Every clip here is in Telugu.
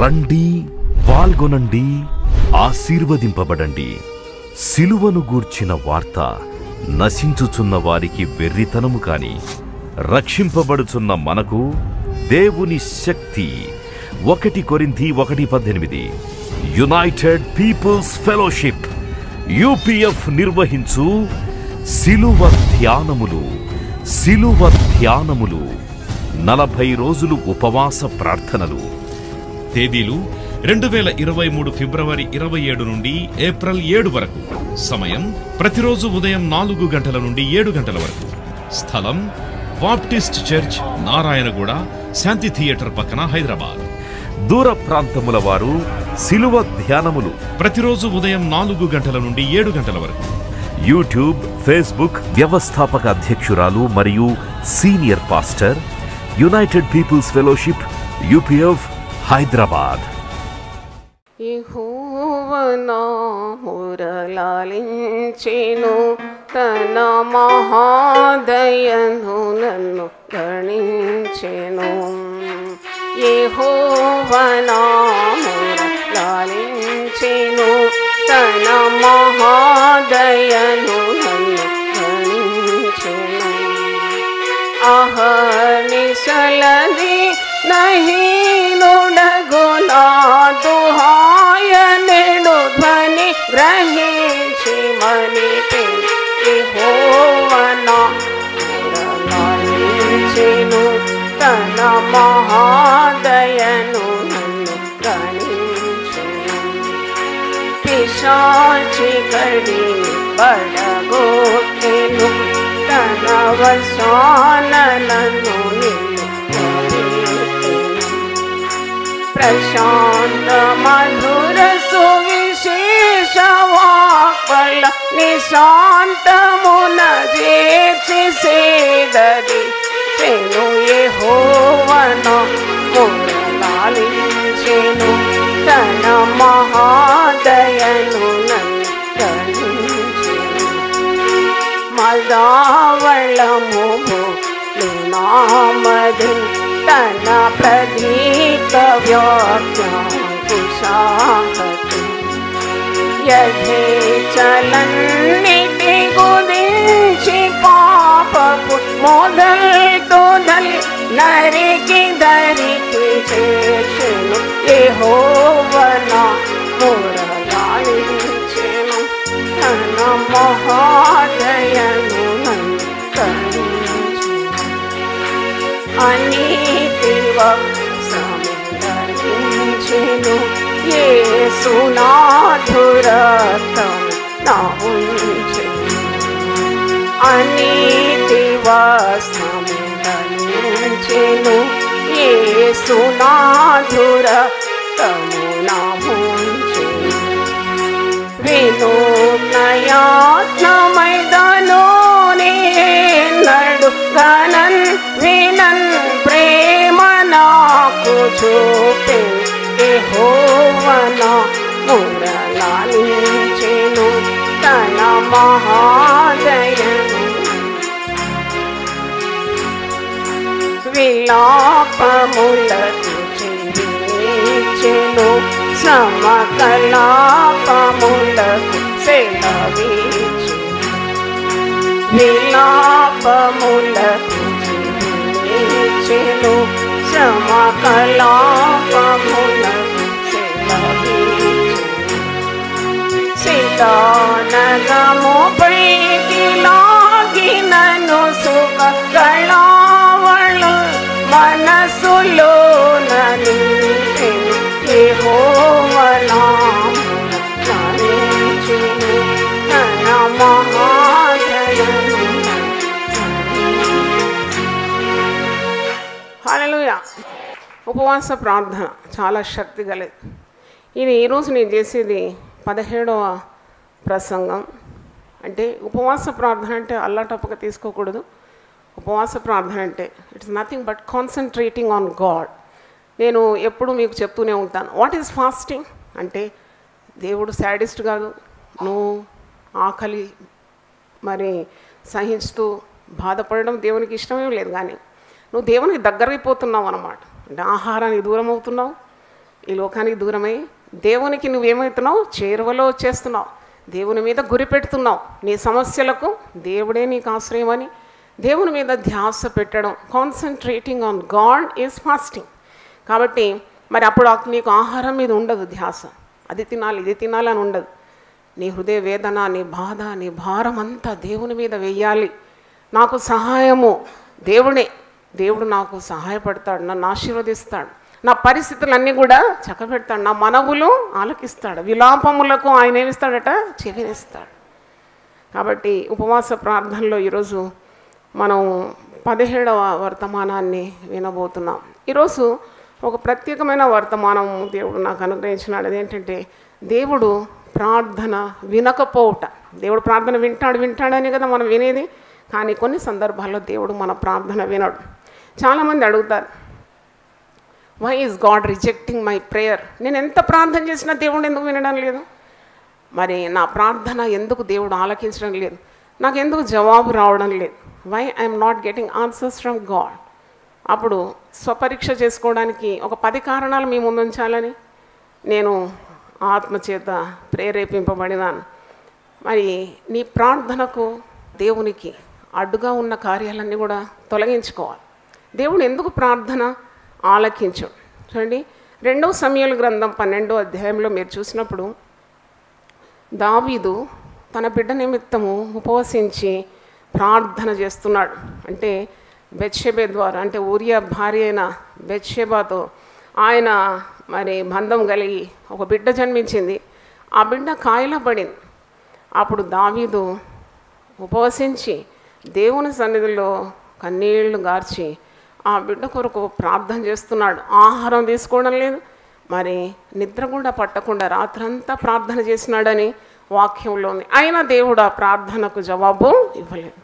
రండి, పాల్గొనండి, ఆశీర్వదింపబడండి. సిలువను గూర్చిన వార్త నశించుచున్న వారికి వెర్రితనము కాని, రక్షింపబడుచున్న మనకు దేవుని శక్తి. 1 కొరింథీ 1:18. యునైటెడ్ పీపుల్స్ ఫెలోషిప్ యూపీఎఫ్ నిర్వహించు సిలువ ధ్యానములు. 40 రోజులు ఉపవాస ప్రార్థనలు. తేదీలు 2023 ఫిబ్రవరి 27 నుండి ఏప్రిల్ 7 వరకు. సమయం ప్రతిరోజు ఉదయం 4 గంటల నుండి 7 గంటల వరకు. స్థలం బాప్టిస్ట్ చర్చ్, నారాయణగూడ, శాంతి థియేటర్ పక్కన, హైదరాబాద్. దూర ప్రాంతముల వారు సిలువ ధ్యానములు ప్రతిరోజు ఉదయం 4 గంటల నుండి 7 గంటల వరకు. యూట్యూబ్, ఫేస్బుక్ వ్యవస్థాపక అధ్యక్షురాలు మరియు senior pastor, United Peoples Fellowship, UPF, Hyderabad. యెహోవా నా మొరలాలించెను, తన మహాదయను నన్ను గణించెను. యెహోవా నా మొరలాలించెను, తన మహాదయను నన్ను గణించెను. అహర్నిశలది నహీనుడగునా దుహాయనెడు ధ్వని గ్రహించి మనిపి. యెహోవా నా మొరలాలించెను, తన మహాదయను నన్ను గణించెను. పిశాచి గడి బడగొట్టెను, తన వశాన నన్ను ప్రశాంత మధుర సువిశేష వాక్పల నిశాంతమున చేర్చి సేదది చెను. యెహోవా నా మొరలాలించెను, తన మహాదయను నన్ను గణించెను. మదావళము నామది తన ప్రదీక వ్యాఖ్యాకుశాహతి. యథేచలన్నిటి గురించి పాపపు మొదల్ నరికి దరికి చేర్చెను. యెహోవా నా మొరలాలించెను, తన మహాదయను నన్ను గణించెను. అనీతి వక్రమించెను, యేసు నాధురత్వము నా ఉంచెను. అనీతి వస్త్రమించెను, యేసు నాధురత్వము నా ఉంచెను. వినూత్నయాత్నమైదను నేనడు గణన్ వినన్ ప్రేమ నాకు చూపెను. యెహోవా నా మొరలాలించెను, తన మహాదయను. విలాపములకు చెవినిచ్చెను, సమకలాపములకు సెలవిచ్చెను. విలాపములకు చెవినిచ్చెను, సమకలాపములకు సెలవిచ్చెను. సితానగము పైకి లాగినను సుఖ కళావళు మనసులో నిలిపెను. యెహోవా నా మొరలాలించెను, తన మహాదయను. హల్లెలూయా. ఉపవాస ప్రార్థన చాలా శక్తి గలది. ఇది ఈరోజు నేను చేసేది 17వ ప్రసంగం. అంటే ఉపవాస ప్రార్థన అంటే అల్లాటప్పగా తీసుకోకూడదు. ఉపవాస ప్రార్థన అంటే it's nothing but concentrating on God. నేను ఎప్పుడు మీకు చెప్తూనే ఉంటాను, వాట్ ఈజ్ ఫాస్టింగ్ అంటే దేవుడు శాడిస్ట్ కాదు. నువ్వు ఆకలి మరి సహించుతూ బాధపడడం దేవునికి ఇష్టమేం లేదు, కానీ నువ్వు దేవునికి దగ్గరైపోతున్నావు అన్నమాట. అంటే ఆహారానికి దూరం అవుతున్నావు, ఈ లోకానికి దూరమై దేవునికి నువ్వేమవుతున్నావు, చేరువలో వచ్చేస్తున్నావు. దేవుని మీద గురి పెడుతున్నావు. నీ సమస్యలకు దేవుడే నీకు ఆశ్రయమని దేవుని మీద ధ్యాస పెట్టడం, concentrating on God is fasting. కాబట్టి మరి అప్పుడు నీకు ఆహారం మీద ఉండదు ధ్యాస, అది తినాలి ఇది తినాలని ఉండదు. నీ హృదయ వేదన, నీ బాధ, నీ భారం అంతా దేవుని మీద వెయ్యాలి. నాకు సహాయము దేవుడే, దేవుడు నాకు సహాయపడతాడు, నన్ను ఆశీర్వదిస్తాడు, నా పరిస్థితులన్నీ కూడా చక్కబెడతాడు, నా మనవులు ఆలకిస్తాడు, విలాపములకు ఆయన ఏమిస్తాడట, చెవినిస్తాడు. కాబట్టి ఉపవాస ప్రార్థనలో ఈరోజు మనం 17వ వర్తమానాన్ని వినబోతున్నాం. ఈరోజు ఒక ప్రత్యేకమైన వర్తమానం దేవుడు నాకు అనుగ్రహించినాడు. అదేంటంటే దేవుడు ప్రార్థన వినకపోవుట. దేవుడు ప్రార్థన వింటాడని కదా మనం వినేది, కానీ కొన్ని సందర్భాల్లో దేవుడు మన ప్రార్థన వినడు. చాలామంది అడుగుతారు, why is God rejecting my prayer? నేను ఎంత ప్రార్థన చేసినా దేవుడు ఎందుకు వినడం లేదు? మరి నా ప్రార్థన ఎందుకు దేవుడు ఆలకించడం లేదు? నాకు ఎందుకు జవాబు రావడం లేదు? Why I'm not getting answers from God? అప్పుడు స్వపరీక్ష చేసుకోవడానికి ఒక 10 కారణాలు మీ ముందు ఉంచాలని నేను ఆత్మచేత ప్రేరేపింపబడినాను. మరి నీ ప్రార్థనకు దేవునికి అడ్డుగా ఉన్న కార్యాలన్నీ కూడా తొలగించుకోవాలి. దేవుడు ఎందుకు ప్రార్థన ఆలకించడు? చూడండి, 2వ సమూయేలు గ్రంథం 12వ అధ్యాయంలో మీరు చూసినప్పుడు దావీదు తన బిడ్డ నిమిత్తము ఉపవసించి ప్రార్థన చేస్తున్నాడు. అంటే బెత్షెబే ద్వారా, అంటే ఊరియా భార్య అయిన బెత్షెబాతో ఆయన మరి బంధం కలిగి ఒక బిడ్డ జన్మించింది. ఆ బిడ్డ కాయలా పడింది. అప్పుడు దావీదు ఉపవసించి దేవుని సన్నిధిలో కన్నీళ్లు గార్చి ఆ బిడ్డ కొరకు ప్రార్థన చేస్తున్నాడు. ఆహారం తీసుకోవడం లేదు, మరి నిద్ర కూడా పట్టకుండా రాత్రంతా ప్రార్థన చేసినాడని వాక్యంలో ఉంది. అయినా దేవుడు ఆ ప్రార్థనకు జవాబు ఇవ్వలేదు.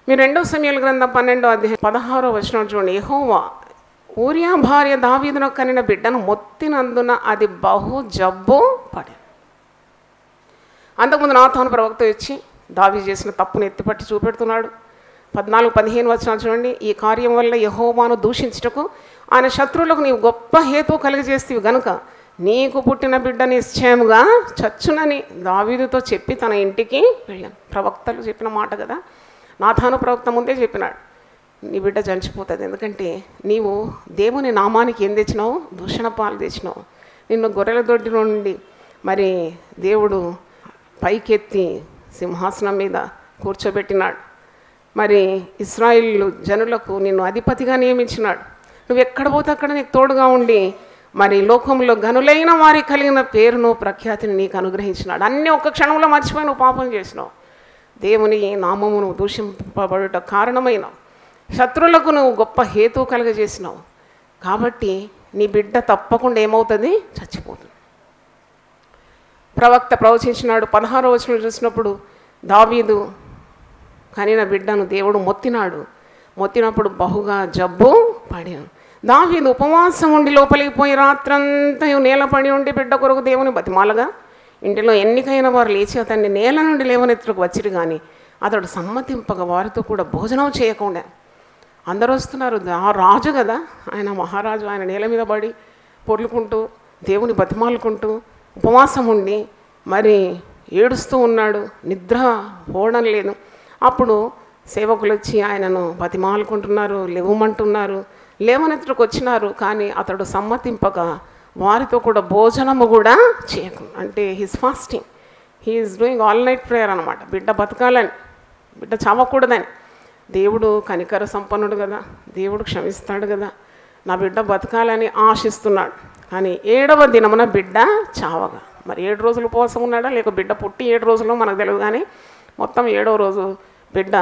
మీరు 2వ సమూయేలు గ్రంథం 12వ అధ్యాయం 16వ వచనం చూడండి. యెహోవా ఊరియా భార్య దావీదును కనిన బిడ్డను మొత్తినందున అది బహు జబ్బు పడి. అంతకుముందు నాతాను ప్రవక్త వచ్చి దావీదు చేసిన తప్పును ఎత్తిపట్టి చూపెడుతున్నాడు. 14-15 వచనాలు చూడండి. ఈ కార్యం వల్ల యెహోవాను దూషించుటకు ఆయన శత్రువులకు నీవు గొప్ప హేతువు కలిగజేస్తేవి గనుక నీకు పుట్టిన బిడ్డ నిశ్చయముగా చచ్చునని దావీదుతో చెప్పి తన ఇంటికి వెళ్ళాను. ప్రవక్తలు చెప్పిన మాట కదా. నాతాను ప్రవక్త ముందే చెప్పినాడు, నీ బిడ్డ చనిపోతుంది, ఎందుకంటే నీవు దేవుని నామానికి ఏం తెచ్చినావు, దూషణ పాలు తెచ్చినావు. నిన్ను గొర్రెల దొడ్డి నుండి మరి దేవుడు పైకెత్తి సింహాసనం మీద కూర్చోబెట్టినాడు. మరి ఇశ్రాయేలు జనులకు నిన్ను అధిపతిగా నియమించినాడు. నువ్వు ఎక్కడ పోతే అక్కడ నీకు తోడుగా ఉండి మరి లోకంలో గనులైన వారికి కలిగిన పేరును ప్రఖ్యాతిని నీకు అనుగ్రహించినాడు. అన్నీ ఒక్క క్షణంలో మర్చిపోయి నువ్వు పాపం చేసినావు. దేవుని నామమును దూషింపబడుట కారణమైన శత్రువులకు నువ్వు గొప్ప హేతువు కలుగజేసినావు. కాబట్టి నీ బిడ్డ తప్పకుండా ఏమవుతుంది, చచ్చిపోతుంది. ప్రవక్త ప్రవచించినాడు. 16వ వచనం చూసినప్పుడు దావీదు కనిన బిడ్డను దేవుడు మొత్తినప్పుడు బహుగా జబ్బు పడాను. దావీదు ఉపవాసం ఉండి లోపలికి పోయి రాత్రంతా నేలపడి ఉండి బిడ్డ కొరకు దేవుని బతిమాలగా ఇంటిలో ఎన్నికైన వారు లేచి అతన్ని నేల నుండి లేవనెత్తుకు వచ్చిరు, కానీ అతడు సమ్మతింపగా వారితో కూడా భోజనం చేయకుండా. అందరూ వస్తున్నారు, రాజు కదా ఆయన, మహారాజు, ఆయన నేల మీద పడి పొర్లుకుంటూ దేవుని బతిమాలుకుంటూ ఉపవాసం ఉండి మరి ఏడుస్తూ ఉన్నాడు, నిద్ర పోవడం లేదు. అప్పుడు సేవకులు వచ్చి ఆయనను బతిమాలుకుంటున్నారు, లేవమంటున్నారు, లేవనెత్తుకు వచ్చినారు, కానీ అతడు సమ్మతింపగా వారితో కూడా భోజనము కూడా చేయకుండా. అంటే he's fasting, he's doing all night prayer అనమాట. బిడ్డ బతకాలని, బిడ్డ చావకూడదని. దేవుడు కనికర సంపన్నుడు కదా, దేవుడు క్షమిస్తాడు కదా, నా బిడ్డ బతకాలని ఆశిస్తున్నాడు. కానీ 7వ దినమున బిడ్డ చావగా, మరి 7 రోజులు ఉపవాసం ఉన్నాడా లేక బిడ్డ పుట్టి 7 రోజులు మనకు తెలియదు, కానీ మొత్తం 7వ రోజు బిడ్డ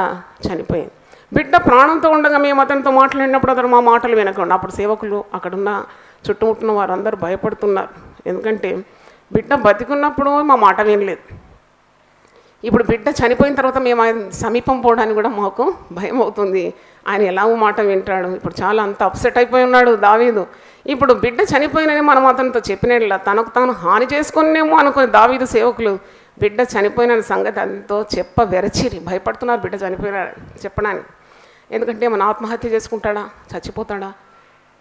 చనిపోయింది. బిడ్డ ప్రాణంతో ఉండగా మేము అతనితో మాట్లాడినప్పుడు అతను మా మాటలు వినకుండా, అప్పుడు సేవకులు అక్కడున్న చుట్టుముట్టిన వారందరూ భయపడుతున్నారు. ఎందుకంటే బిడ్డ బతికున్నప్పుడు మా మాట వినలేదు, ఇప్పుడు బిడ్డ చనిపోయిన తర్వాత మేము ఆయన సమీపం పోవడానికి కూడా మాకు భయం అవుతుంది. ఆయన ఎలాగో మాట వింటాడు. ఇప్పుడు చాలా అంత అప్సెట్ అయిపోయి ఉన్నాడు దావీదు. ఇప్పుడు బిడ్డ చనిపోయినని మనం అతనితో చెప్పినట్లా తనకు తాను హాని చేసుకునేమో అనుకుని దావీదు సేవకులు బిడ్డ చనిపోయిన సంగతి అంతో వెరచిరి, భయపడుతున్నారు. బిడ్డ చనిపోయినాడు చెప్పడానికి. ఎందుకంటే మన ఆత్మహత్య చేసుకుంటాడా, చచ్చిపోతాడా,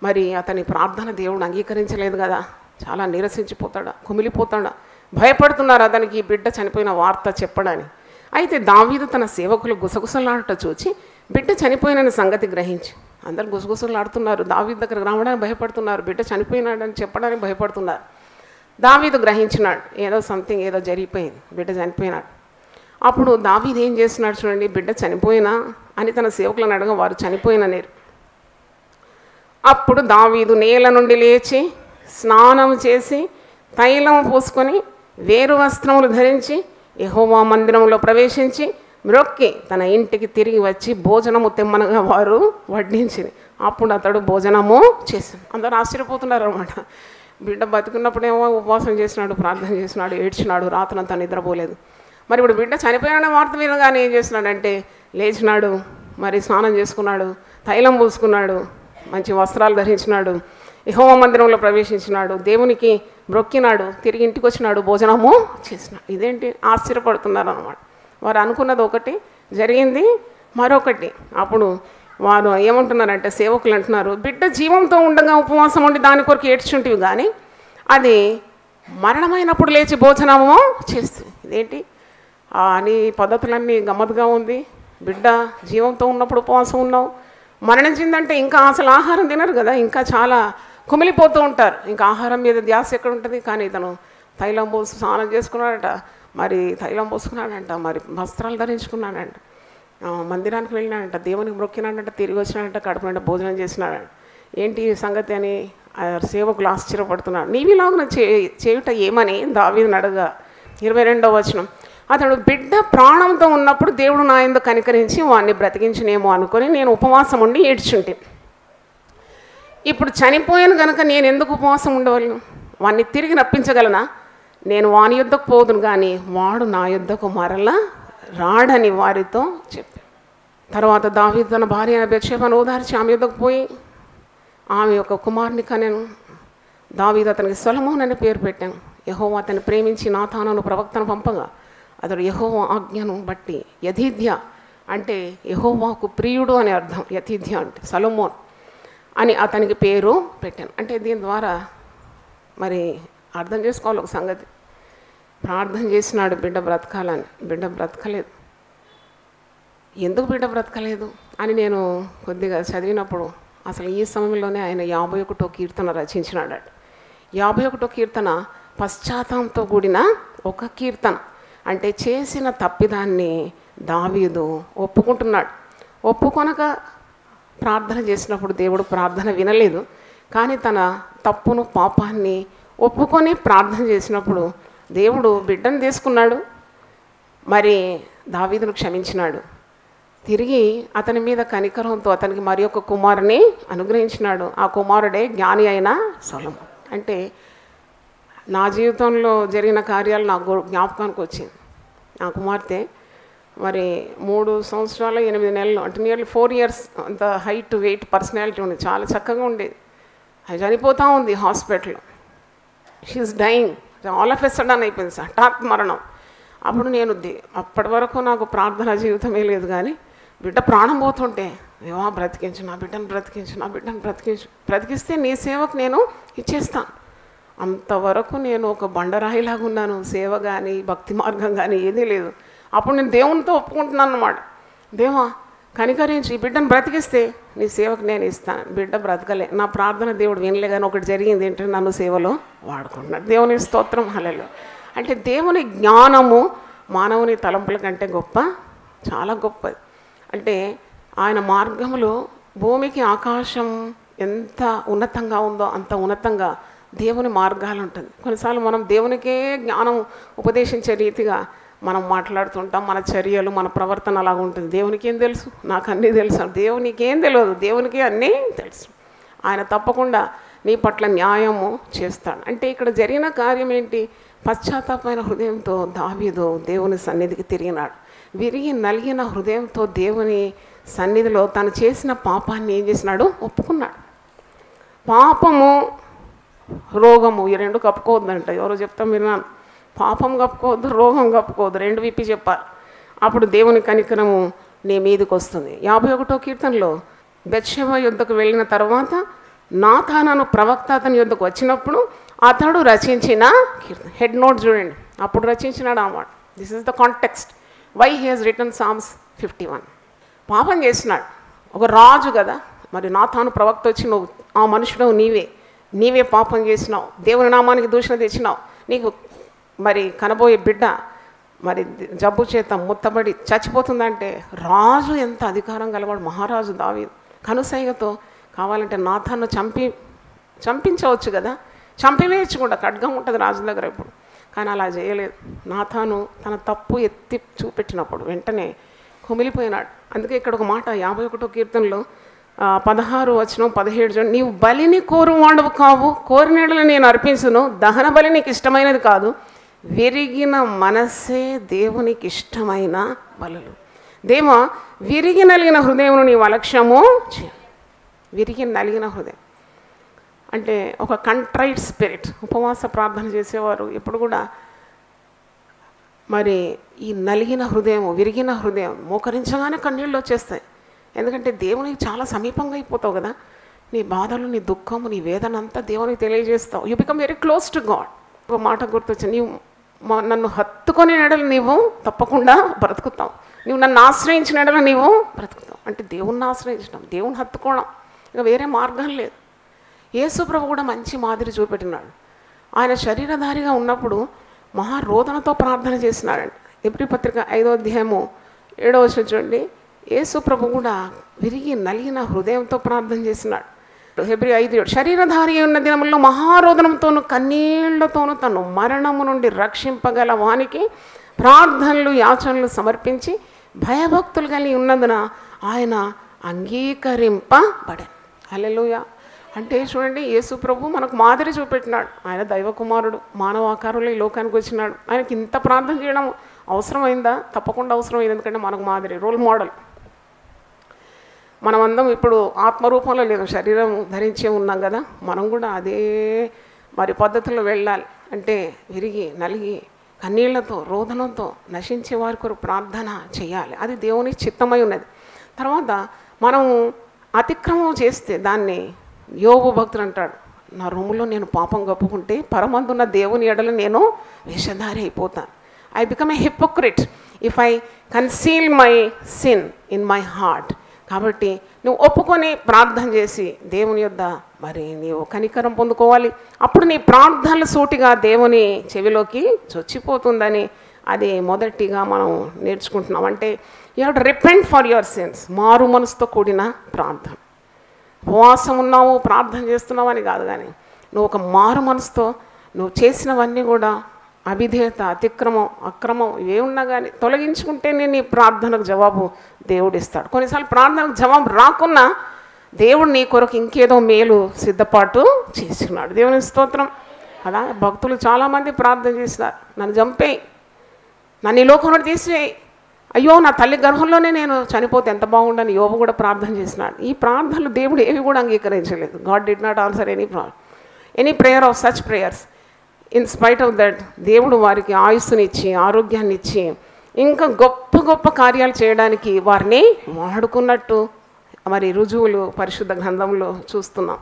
మరి అతని ప్రార్థన దేవుడు అంగీకరించలేదు కదా, చాలా నీరసించిపోతాడా, కుమిలిపోతాడా, భయపడుతున్నారు అతనికి ఈ బిడ్డ చనిపోయిన వార్త చెప్పడాని. అయితే దావీదు తన సేవకులు గుసగుసలాడుట చూచి బిడ్డ చనిపోయిన సంగతి గ్రహించి, అందరు గుసగుసలాడుతున్నారు, దావీదు దగ్గర రావడానికి భయపడుతున్నారు, బిడ్డ చనిపోయినాడని చెప్పడానికి భయపడుతున్నారు. దావీదు గ్రహించినాడు ఏదో సంథింగ్ ఏదో జరిగిపోయింది, బిడ్డ చనిపోయినాడు. అప్పుడు దావీదు ఏం చేస్తున్నాడు చూడండి, బిడ్డ చనిపోయినా అని తన సేవకులను అడగ, వారు చనిపోయిననేరు. అప్పుడు దావీదు నేల నుండి లేచి స్నానం చేసి తైలం పూసుకొని వేరు వస్త్రములు ధరించి యెహోవా మందిరంలో ప్రవేశించి మ్రొక్కి తన ఇంటికి తిరిగి వచ్చి భోజనము తెమ్మనగా వారు వడ్డించింది. అప్పుడు అతడు భోజనము చేశాడు. అందరూ ఆశ్చర్యపోతున్నారు అనమాట. బిడ్డ బతుకున్నప్పుడేమో ఉపవాసం చేసినాడు, ప్రార్థన చేసినాడు, ఏడ్చినాడు, రాత్రంతా నిద్రపోలేదు. మరి ఇప్పుడు బిడ్డ చనిపోయిన వార్త వినగానే ఏం చేసినాడంటే లేచినాడు, మరి స్నానం చేసుకున్నాడు, తైలం పూసుకున్నాడు, మంచి వస్త్రాలు ధరించినాడు, యెహోవా మందిరంలో ప్రవేశించినాడు, దేవునికి మ్రొక్కినాడు, తిరిగి ఇంటికి వచ్చినాడు, భోజనము చేసినాడు. ఇదేంటి ఆశ్చర్యపడుతున్నారు అన్నమాట. వారు అనుకున్నది ఒకటి, జరిగింది మరొకటి. అప్పుడు వారు ఏమంటున్నారంటే సేవకులు అంటున్నారు, బిడ్డ జీవంతో ఉండగా ఉపవాసం ఉండి దాని కొరకు ఏడ్చుంటివి కానీ అది మరణమైనప్పుడు లేచి భోజనము చేస్తుంది. ఇదేంటి అని పద్ధతులన్నీ గమ్మత్తుగా ఉంది. బిడ్డ జీవంతో ఉన్నప్పుడు ఉపవాసం ఉన్నావు, మరణించిందంటే ఇంకా అసలు ఆహారం తినరు కదా, ఇంకా చాలా కుమిలిపోతూ ఉంటారు, ఇంకా ఆహారం మీద ధ్యాస ఎక్కడ ఉంటుంది. కానీ ఇతను తైలం పోసి స్నానం చేసుకున్నాడట, మరి తైలం పోసుకున్నాడంట, మరి వస్త్రాలు ధరించుకున్నాడంట, మందిరానికి వెళ్ళినాడంట, దేవునికి మొక్కినాడంట, తిరిగి వచ్చినాడంట, కడుపునంట భోజనం చేసినాడంట. ఏంటి ఈ సంగతి అని సేవకులు ఆశ్చర్యపడుతున్నాడు. నీవిలాగున చేయుట ఏమని దావీదుని అడగా 22వ వచనం, అతడు బిడ్డ ప్రాణంతో ఉన్నప్పుడు దేవుడు నా యందు కనికరించి వాడిని బ్రతికించినేమో అనుకొని నేను ఉపవాసం ఉండి ఏడ్చుంటే, ఇప్పుడు చనిపోయాను కనుక నేను ఎందుకు ఉపవాసం ఉండవలను? వాడిని తిరిగి రప్పించగలనా? నేను వాని యుద్ధకు పోదును కానీ వాడు నా యుద్ధకు మరలా రాడని వారితో చెప్పి, తర్వాత దావీదు తన భార్య అయిన బెత్షెబను ఓదార్చి ఆమె యుద్ధకు పోయి ఆమె యొక్క కుమారుని కనెను. దావీదు అతనికి సొలొమోను అని పేరు పెట్టాను. యెహోవా అతన్ని ప్రేమించి నాతానును ప్రవక్తను పంపగా అతడు యెహోవా ఆజ్ఞను బట్టి యథీధ్య అంటే యెహోవాకు ప్రియుడు అని అర్థం, యథీధ్య అంటే సొలొమోన్ అని అతనికి పేరు పెట్టాను. అంటే దీని ద్వారా మరి అర్థం చేసుకోవాలి ఒక సంగతి. ప్రార్థన చేసినాడు బిడ్డ బ్రతకాలని, బిడ్డ బ్రతకలేదు. ఎందుకు బిడ్డ బ్రతకలేదు అని నేను కొద్దిగా చదివినప్పుడు అసలు ఈ సమయంలోనే ఆయన 51వ కీర్తన రచించినాడు. 51వ కీర్తన పశ్చాత్తాపంతో కూడిన ఒక కీర్తన. అంటే చేసిన తప్పిదాన్ని దావీదు ఒప్పుకుంటున్నాడు. ఒప్పుకొనక ప్రార్థన చేసినప్పుడు దేవుడు ప్రార్థన వినలేదు, కానీ తన తప్పును పాపాన్ని ఒప్పుకొని ప్రార్థన చేసినప్పుడు దేవుడు బిడ్డను తీసుకున్నాడు, మరి దావీదును క్షమించినాడు. తిరిగి అతని మీద కనికరంతో అతనికి మరి ఒక కుమారుని అనుగ్రహించినాడు. ఆ కుమారుడే జ్ఞాని అయిన సొలొమోను. అంటే నా జీవితంలో జరిగిన కార్యాలు నాకు జ్ఞాపకానికి వచ్చింది. నా కుమార్తె మరి 3 సంవత్సరాల 8 నెలలు అంటే నియర్లీ 4 years అంత హైట్ వెయిట్ పర్సనాలిటీ ఉంది, చాలా చక్కగా ఉండేది. అది చనిపోతూ ఉంది హాస్పిటల్లో. She's dying, all of a sudden అయిపోయింది, హఠాత్ మరణం. అప్పుడు నేను అప్పటి వరకు నాకు ప్రార్థన జీవితమే లేదు, కానీ బిడ్డ ప్రాణం పోతుంటే ఏవా బ్రతికించు, నా బిడ్డను బ్రతికించు, నా బిడ్డను బ్రతికించు, బ్రతికిస్తే నీ సేవకు నేను ఇచ్చేస్తాను. అంతవరకు నేను ఒక బండరాయిలాగా ఉన్నాను, సేవ కానీ భక్తి మార్గం కానీ ఏదీ లేదు. అప్పుడు నేను దేవునితో ఒప్పుకుంటున్నాను అన్నమాట, దేవా కనికరించి ఈ బిడ్డను బ్రతికిస్తే నీ సేవకు నేను ఇస్తాను. బిడ్డ బ్రతకలే, నా ప్రార్థన దేవుడు వినలే, కానీ ఒకటి జరిగింది ఏంటంటే నన్ను సేవలో వాడుకుంటున్నాడు. దేవుని స్తోత్రం, హల్లెలూయా. అంటే దేవుని జ్ఞానము మానవుని తలంపుల కంటే గొప్ప, చాలా గొప్పది. అంటే ఆయన మార్గములో భూమికి ఆకాశం ఎంత ఉన్నతంగా ఉందో అంత ఉన్నతంగా దేవుని మార్గాలు ఉంటుంది. కొన్నిసార్లు మనం దేవునికే జ్ఞానం ఉపదేశించే రీతిగా మనం మాట్లాడుతుంటాం, మన చర్యలు మన ప్రవర్తన అలాగ ఉంటుంది. దేవునికి ఏం తెలుసు, నాకు అన్నీ తెలుసు. దేవునికి ఏం తెలియదు, దేవునికి అన్నీ తెలుసు. ఆయన తప్పకుండా నీ పట్ల న్యాయము చేస్తాడు. అంటే ఇక్కడ జరిగిన కార్యం ఏంటి? పశ్చాత్తాపమైన హృదయంతో దావీదు దేవుని సన్నిధికి తిరిగినాడు. విరిగి నలిగిన హృదయంతో దేవుని సన్నిధిలో తను చేసిన పాపాన్ని ఏం చేసినాడు? ఒప్పుకున్నాడు. పాపము రోగము ఈ రెండు కప్పుకోవద్దంట. ఎవరో చెప్తాం విన్నాను, పాపం కప్పుకోవద్దు, రోగం కప్పుకోవద్దు, రెండు విప్పి చెప్పాలి. అప్పుడు దేవుని కనికరము నీ మీదకి వస్తుంది. 51వ కీర్తనలో బెత్షెబ యుద్ధకు వెళ్ళిన తర్వాత నాతాను ప్రవక్త అతని యొద్దకు వచ్చినప్పుడు అతడు రచించిన కీర్తన. హెడ్ నోట్ చూడండి, అప్పుడు రచించినాడు అన్నమాట. This is the context why he has written Psalms 51. పాపం చేసినాడు, ఒక రాజు కదా. మరి నాతాను ప్రవక్త వచ్చి నువ్వు ఆ మనుషుడు నీవే పాపం చేసినావు, దేవుని నామానికి దూషణ తెచ్చినావు, నీకు మరి కనబోయే బిడ్డ మరి జబ్బు చేత ముత్తబడి చచ్చిపోతుందంటే రాజు ఎంత అధికారం గలవాడు, మహారాజు దావీదు కనుసైగతో కావాలంటే నాతాను చంపించవచ్చు కదా, చంపివేయచ్చు కూడా, ఖడ్గం ఉంటుంది రాజు దగ్గర ఇప్పుడు. కానీ అలా చేయలేదు. నాతాను తన తప్పు ఎత్తి చూపెట్టినప్పుడు వెంటనే కుమిలిపోయినాడు. అందుకే ఇక్కడ ఒక మాట 51వ కీర్తనలో 16 వచనం 17 చూడండి. నీవు బలిని కోరువాడవు కావు, కోరినడలు నేను అర్పించును, దహన బలి నీకు ఇష్టమైనది కాదు, విరిగిన మనస్సే దేవునికి ఇష్టమైన బలులు. దేవా విరిగి నలిగిన హృదయమును నీవు అలక్ష్యము చేయ. విరిగి నలిగిన హృదయం అంటే ఒక కంట్రైట్ స్పిరిట్. ఉపవాస ప్రార్థన చేసేవారు ఎప్పుడు కూడా మరి ఈ నలిగిన హృదయం, విరిగిన హృదయం మోకరించగానే కన్నీళ్ళు వచ్చేస్తాయి. ఎందుకంటే దేవునికి చాలా సమీపంగా అయిపోతావు కదా. నీ బాధలు, నీ దుఃఖము, నీ వేదన అంతా దేవునికి తెలియజేస్తావు. You become very close to God. ఒక మాట గుర్తొచ్చింది, నీవు నన్ను హత్తుకొని నెడలు నీవు తప్పకుండా బ్రతుకుతావు, నువ్వు నన్ను ఆశ్రయించిన నెడలు నీవు బ్రతుకుతావు. అంటే దేవుణ్ణి ఆశ్రయించడం, దేవుని హత్తుకోవడం, ఇంకా వేరే మార్గం లేదు. యేసు ప్రభు కూడా మంచి మాదిరి చూపెట్టినాడు. ఆయన శరీరధారిగా ఉన్నప్పుడు మహారోదనతో ప్రార్థన చేసినాడండి. ఎబ్రీ పత్రిక 5వ అధ్యాయము 7వ వచనం చూడండి. యేసు ప్రభు కూడా విరిగి నలిగిన హృదయంతో ప్రార్థన చేసినాడు. హెబ్రీ 5:7 శరీరధారి ఉన్న దినముల్లో మహారోదనంతోనూ కన్నీళ్లతోనూ తను మరణము నుండి రక్షింపగల వానికి ప్రార్థనలు యాచనలు సమర్పించి భయభక్తులు కలిగి ఉన్నందున ఆయన అంగీకరింపబడెను. హల్లెలూయా. అంటే చూడండి, యేసు ప్రభు మనకు మాదిరి చూపెట్టినాడు. ఆయన దైవ కుమారుడు, మానవ ఆకారంలో ఈ లోకానికి వచ్చినాడు. ఆయనకి ఇంత ప్రార్థన చేయడం అవసరమైందా? తప్పకుండా అవసరమైంది. ఎందుకంటే మనకు మాదిరి, రోల్ మోడల్. మనమందరం ఇప్పుడు ఆత్మరూపంలో లేదు, శరీరం ధరించే ఉన్నాం కదా. మనం కూడా అదే మరి పద్ధతిలో వెళ్ళాలి. అంటే విరిగి నలిగి కన్నీళ్లతో రోదనంతో నశించే వారి కొరకు ప్రార్థన చేయాలి. అది దేవుని చిత్తమై ఉన్నది. తర్వాత మనం అతిక్రమం చేస్తే దాన్ని యోబు భక్తుడు అంటాడు, నా రూములో నేను పాపం కప్పుకుంటే పరమందున్న దేవుని ఎడల నేను వేషధారి అయిపోతాను. I become a hypocrite if I conceal my sin in my heart. కాబట్టి నువ్వు ఒప్పుకొని ప్రార్థన చేసి దేవుని యొద్ద మరి నీవు కనికరం పొందుకోవాలి. అప్పుడు నీ ప్రార్థనలు సూటిగా దేవుని చెవిలోకి చొచ్చిపోతుందని అది మొదటిగా మనం నేర్చుకుంటున్నాం. అంటే you have to repent for your sins. మారు మనసుతో కూడిన ప్రార్థన. ఉపవాసం ఉన్నావు, ప్రార్థన చేస్తున్నావు అని కాదు, కానీ నువ్వు ఒక మారు మనసుతో నువ్వు చేసినవన్నీ కూడా అవిధేయత, అతిక్రమం, అక్రమం ఇవేమున్నా కానీ తొలగించుకుంటేనే నీ ప్రార్థనకు జవాబు దేవుడు ఇస్తాడు. కొన్నిసార్లు ప్రార్థనకు జవాబు రాకున్నా దేవుడు నీ కొరకు ఇంకేదో మేలు సిద్ధపాటు చేస్తున్నాడు. దేవుని స్తోత్రం. అలా భక్తులు చాలామంది ప్రార్థన చేసినారు, నన్ను చంపేయి, నన్ను ఈ లోకం నుండి తీసివేయి, అయ్యో నా తల్లి గర్భంలోనే నేను చనిపోతే ఎంత బాగుండని యోబు కూడా ప్రార్థన చేసినాడు. ఈ ప్రార్థనలు దేవుడు ఏవి కూడా అంగీకరించలేదు. God did not answer any prayer of such prayers. In spite of that దేవుడు వారికి ఆయుస్సునిచ్చి ఆరోగ్యాన్ని ఇచ్చి ఇంకా గొప్ప గొప్ప కార్యాలు చేయడానికి వారిని వాడుకున్నట్టు మరి రుజువులు పరిశుద్ధ గ్రంథంలో చూస్తున్నాం.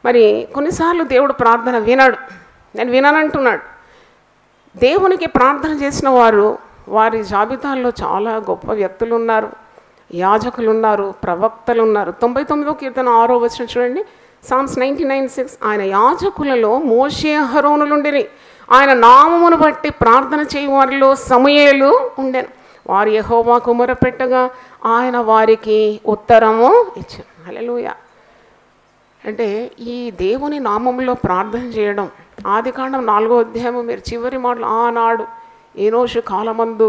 మరి కొన్నిసార్లు దేవుడు ప్రార్థన వినడు, నేను విననంటున్నాడు. దేవునికి ప్రార్థన చేసిన వారి జాబితాల్లో చాలా గొప్ప వ్యక్తులు ఉన్నారు, యాజకులు ఉన్నారు, ప్రవక్తలు ఉన్నారు. 99వ కీర్తన 6వ వచనం చూడండి. సామ్స్ 99:6 ఆయన యాజకులలో మోషే అహరోనులుండిరి, ఆయన నామమును బట్టి ప్రార్థన చేయు వారిలో సమూయేలు ఉండెను, వారు యెహోవాకు మొరపెట్టగా ఆయన వారికి ఉత్తరము ఇచ్చారు. హల్లెలూయా. అంటే ఈ దేవుని నామంలో ప్రార్థన చేయడం, ఆదికాండం 4వ అధ్యాయము మీరు చివరి మాటలు, ఆనాడు ఏనోషు కాలమందు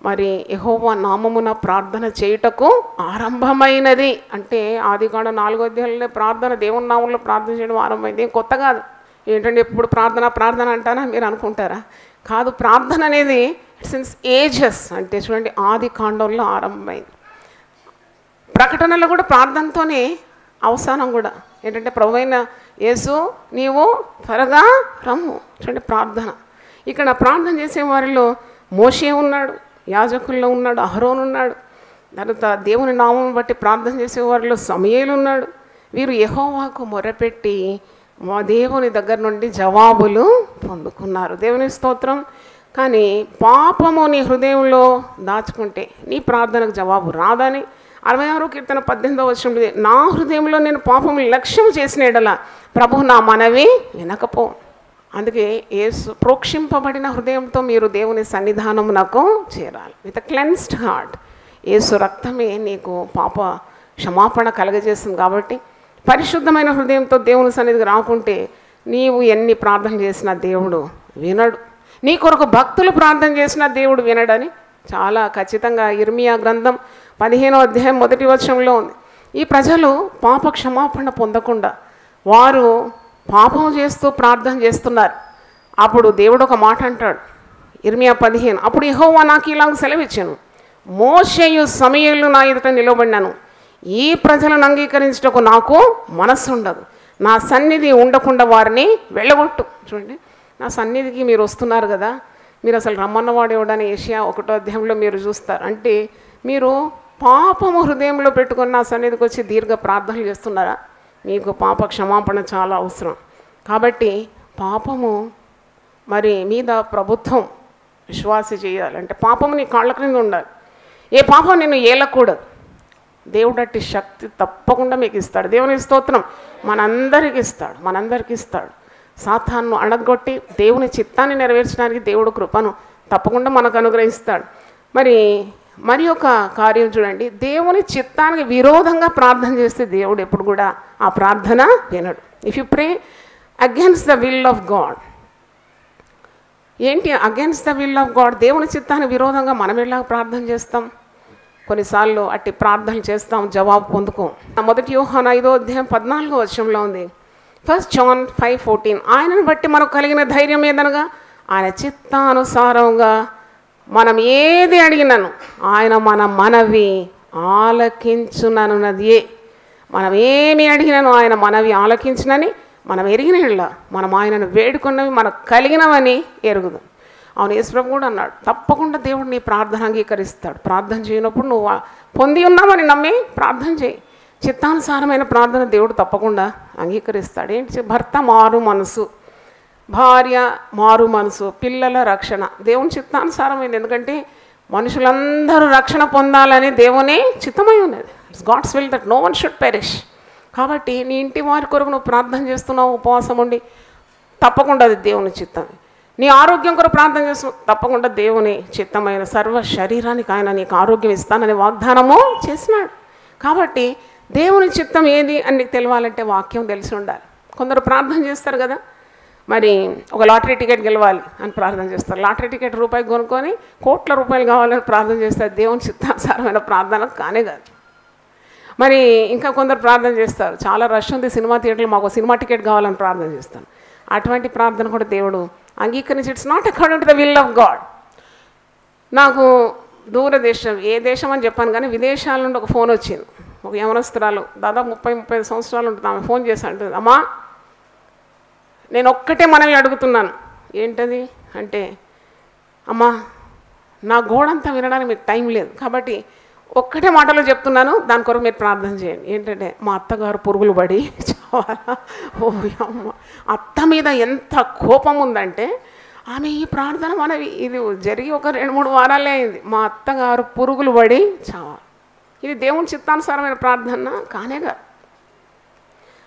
మరి యెహోవా నామమున ప్రార్థన చేయుటకు ఆరంభమైనది. అంటే ఆదికాండం 4వ అధ్యాయంలో ప్రార్థన, దేవుని నామంలో ప్రార్థన చేయడం ఆరంభమైంది. ఏం కొత్త కాదు. ఏంటంటే ఎప్పుడు ప్రార్థన అంటానా మీరు అనుకుంటారా? కాదు, ప్రార్థన అనేది సిన్స్ ఏజెస్. అంటే చూడండి, ఆదికాండంలో ఆరంభమైంది. ప్రకటనలో కూడా ప్రార్థనతోనే అవసానం కూడా. ఏంటంటే ప్రభువైన యేసు నీవు త్వరగా రమ్ము. చూడండి ప్రార్థన. ఇక్కడ ప్రార్థన చేసే వారిలో మోషే ఉన్నాడు, యాజకుల్లో ఉన్నాడు, అహరోను ఉన్నాడు. తర్వాత దేవుని నామం బట్టి ప్రార్థన చేసే వారిలో సమూయేలు ఉన్నాడు. వీరు యెహోవాకు మొరపెట్టి మా దేవుని దగ్గర నుండి జవాబులు పొందుకున్నారు. దేవుని స్తోత్రం. కానీ పాపము నీ హృదయంలో దాచుకుంటే నీ ప్రార్థనకు జవాబు రాదని 66 కీర్తన 18వ వచనంలో, నా హృదయంలో నేను పాపము లక్ష్యం చేసిన ఎడల ప్రభు నా మనవి వినకపో. అందుకే యేసు ప్రోక్షింపబడిన హృదయంతో మీరు దేవుని సన్నిధానమునకు చేరాలి. With cleansed heart. యేసు రక్తమే నీకు పాప క్షమాపణ కలగజేస్తుంది. కాబట్టి పరిశుద్ధమైన హృదయంతో దేవుని సన్నిధికి రాకుంటే నీవు ఎన్ని ప్రార్థన చేసినా దేవుడు వినడు. నీ కొరకు భక్తులు ప్రార్థన చేసినా దేవుడు వినడని చాలా ఖచ్చితంగా ఇర్మియా గ్రంథం 15వ అధ్యాయం 1వ వచనంలో ఉంది. ఈ ప్రజలు పాప క్షమాపణ పొందకుండా వారు పాపం చేస్తూ ప్రార్థన చేస్తున్నారు. అప్పుడు దేవుడు ఒక మాట అంటాడు, ఇర్మియా 15, అప్పుడు యెహోవా నాకు ఇలాగ సెలవిచ్చాను, మోషేయు సమూయేలు నా ఎదుట నిలబడినాను, ఈ ప్రజలను అంగీకరించుటకు నాకు మనస్సు ఉండదు, నా సన్నిధి ఉండకుండా వారిని వెళ్ళగొట్టు. చూడండి, నా సన్నిధికి మీరు వస్తున్నారు కదా, మీరు అసలు రమ్మన్నవాడు ఎవడని ఏషియా 1వ అధ్యాయంలో మీరు చూస్తారు. అంటే మీరు పాపము హృదయంలో పెట్టుకుని నా సన్నిధికి వచ్చి దీర్ఘ ప్రార్థనలు చేస్తున్నారా? మీకు పాప క్షమాపణ చాలా అవసరం. కాబట్టి పాపము మరి మీద ప్రభుత్వం విశ్వాస చేయాలంటే పాపము నీ కాళ్ళ క్రింద ఉండాలి. ఏ పాపం నిన్ను ఏలకూడదు. దేవుడు అట్టి శక్తి తప్పకుండా మీకు ఇస్తాడు. దేవుని స్తోత్రం. మనందరికి ఇస్తాడు. సాతాను అణగొట్టి దేవుని చిత్తాన్ని నెరవేర్చడానికి దేవుడు కృపను తప్పకుండా మనకు అనుగ్రహిస్తాడు. మరి ఒక కార్యం చూడండి, దేవుని చిత్తానికి విరోధంగా ప్రార్థన చేస్తే దేవుడు ఎప్పుడు కూడా ఆ ప్రార్థన వినడు. If you pray against the will of God. ఏంటి against the will of God? దేవుని చిత్తానికి విరోధంగా మనం ఎలా ప్రార్థన చేస్తాం? కొన్నిసార్లు అట్టి ప్రార్థనలు చేస్తాం, జవాబు పొందుకోం. 1 యోహాను 5వ అధ్యాయం 14వ వచనంలో ఉంది, 1 John 5:14, ఆయనను బట్టి మనకు కలిగిన ధైర్యం ఏదనగా ఆయన చిత్తానుసారంగా మనం ఏది అడిగినను ఆయన మన మనవి ఆలకించునన్నదే. మనం ఏమి అడిగినను ఆయన మనవి ఆలకించునని మనం ఎరిగిన మనం ఆయనను వేడుకున్నవి మనకు కలిగినవని ఎరుగుదాం. అవును, యేసుప్రభు కూడా అన్నాడు, తప్పకుండా దేవుడు నీ ప్రార్థన అంగీకరిస్తాడు. ప్రార్థన చేయనప్పుడు నువ్వు పొంది ఉన్నామని నమ్మి ప్రార్థన చేయి. చిత్తానుసారమైన ప్రార్థన దేవుడు తప్పకుండా అంగీకరిస్తాడు. ఏంటి? భర్త మారు మనసు, భార్య మారు మనసు, పిల్లల రక్షణ దేవుని చిత్తానుసారమైంది. ఎందుకంటే మనుషులందరూ రక్షణ పొందాలని దేవుని చిత్తమై ఉన్నది. It's God's will that no one should perish. కాబట్టి నీ ఇంటి వారి కొరకు నువ్వు ప్రార్థన చేస్తున్నావు, ఉపవాసం ఉండి, తప్పకుండా అది దేవుని చిత్తం. నీ ఆరోగ్యం కొరకు ప్రార్థన చేస్తున్నావు, తప్పకుండా దేవుని చిత్తమైన సర్వ శరీరానికి ఆయన నీకు ఆరోగ్యం ఇస్తానని వాగ్దానము చేసినాడు. కాబట్టి దేవుని చిత్తం ఏది అని నీకు తెలియాలంటే వాక్యం తెలిసి ఉండాలి. కొందరు ప్రార్థన చేస్తారు కదా, మరి ఒక లాటరీ టికెట్ గెలవాలి అని ప్రార్థన చేస్తారు. లాటరీ టికెట్ రూపాయికి కొనుక్కొని కోట్ల రూపాయలు కావాలని ప్రార్థన చేస్తారు. దేవుని చిత్తానుసారమైన ప్రార్థన కానే కాదు. మరి ఇంకా కొందరు ప్రార్థన చేస్తారు, చాలా రష్ ఉంది సినిమా థియేటర్లో, మాకు సినిమా టికెట్ కావాలని ప్రార్థన చేస్తాను. అటువంటి ప్రార్థన కూడా దేవుడు అంగీకరించి it's not according to the will of God. నాకు దూరదేశం, ఏ దేశం అని చెప్పాను కానీ విదేశాల నుండి ఒక ఫోన్ వచ్చింది. ఒక యవనస్తురాలు, దాదాపు 30-35 సంవత్సరాలు ఉంటుంది. ఆమె ఫోన్ చేసి అంటుంది, అమ్మా నేను ఒక్కటే మనవి అడుగుతున్నాను. ఏంటది అంటే, అమ్మా నా గోడంతా వినడానికి మీకు టైం లేదు, కాబట్టి ఒక్కటే మాటలో చెప్తున్నాను, దాని కొరకు మీరు ప్రార్థన చేయండి. ఏంటంటే, మా అత్తగారు పురుగులు పడి చావాలా. ఓ అమ్మ, అత్త మీద ఎంత కోపం ఉందంటే ఆమె ఈ ప్రార్థన మనవి ఇది జరిగి ఒక 2-3 వారాలే అయింది. మా అత్తగారు పురుగులు పడి చావాలి. ఇది దేవుని చిత్తానుసారమైన ప్రార్థన కానే కాదు.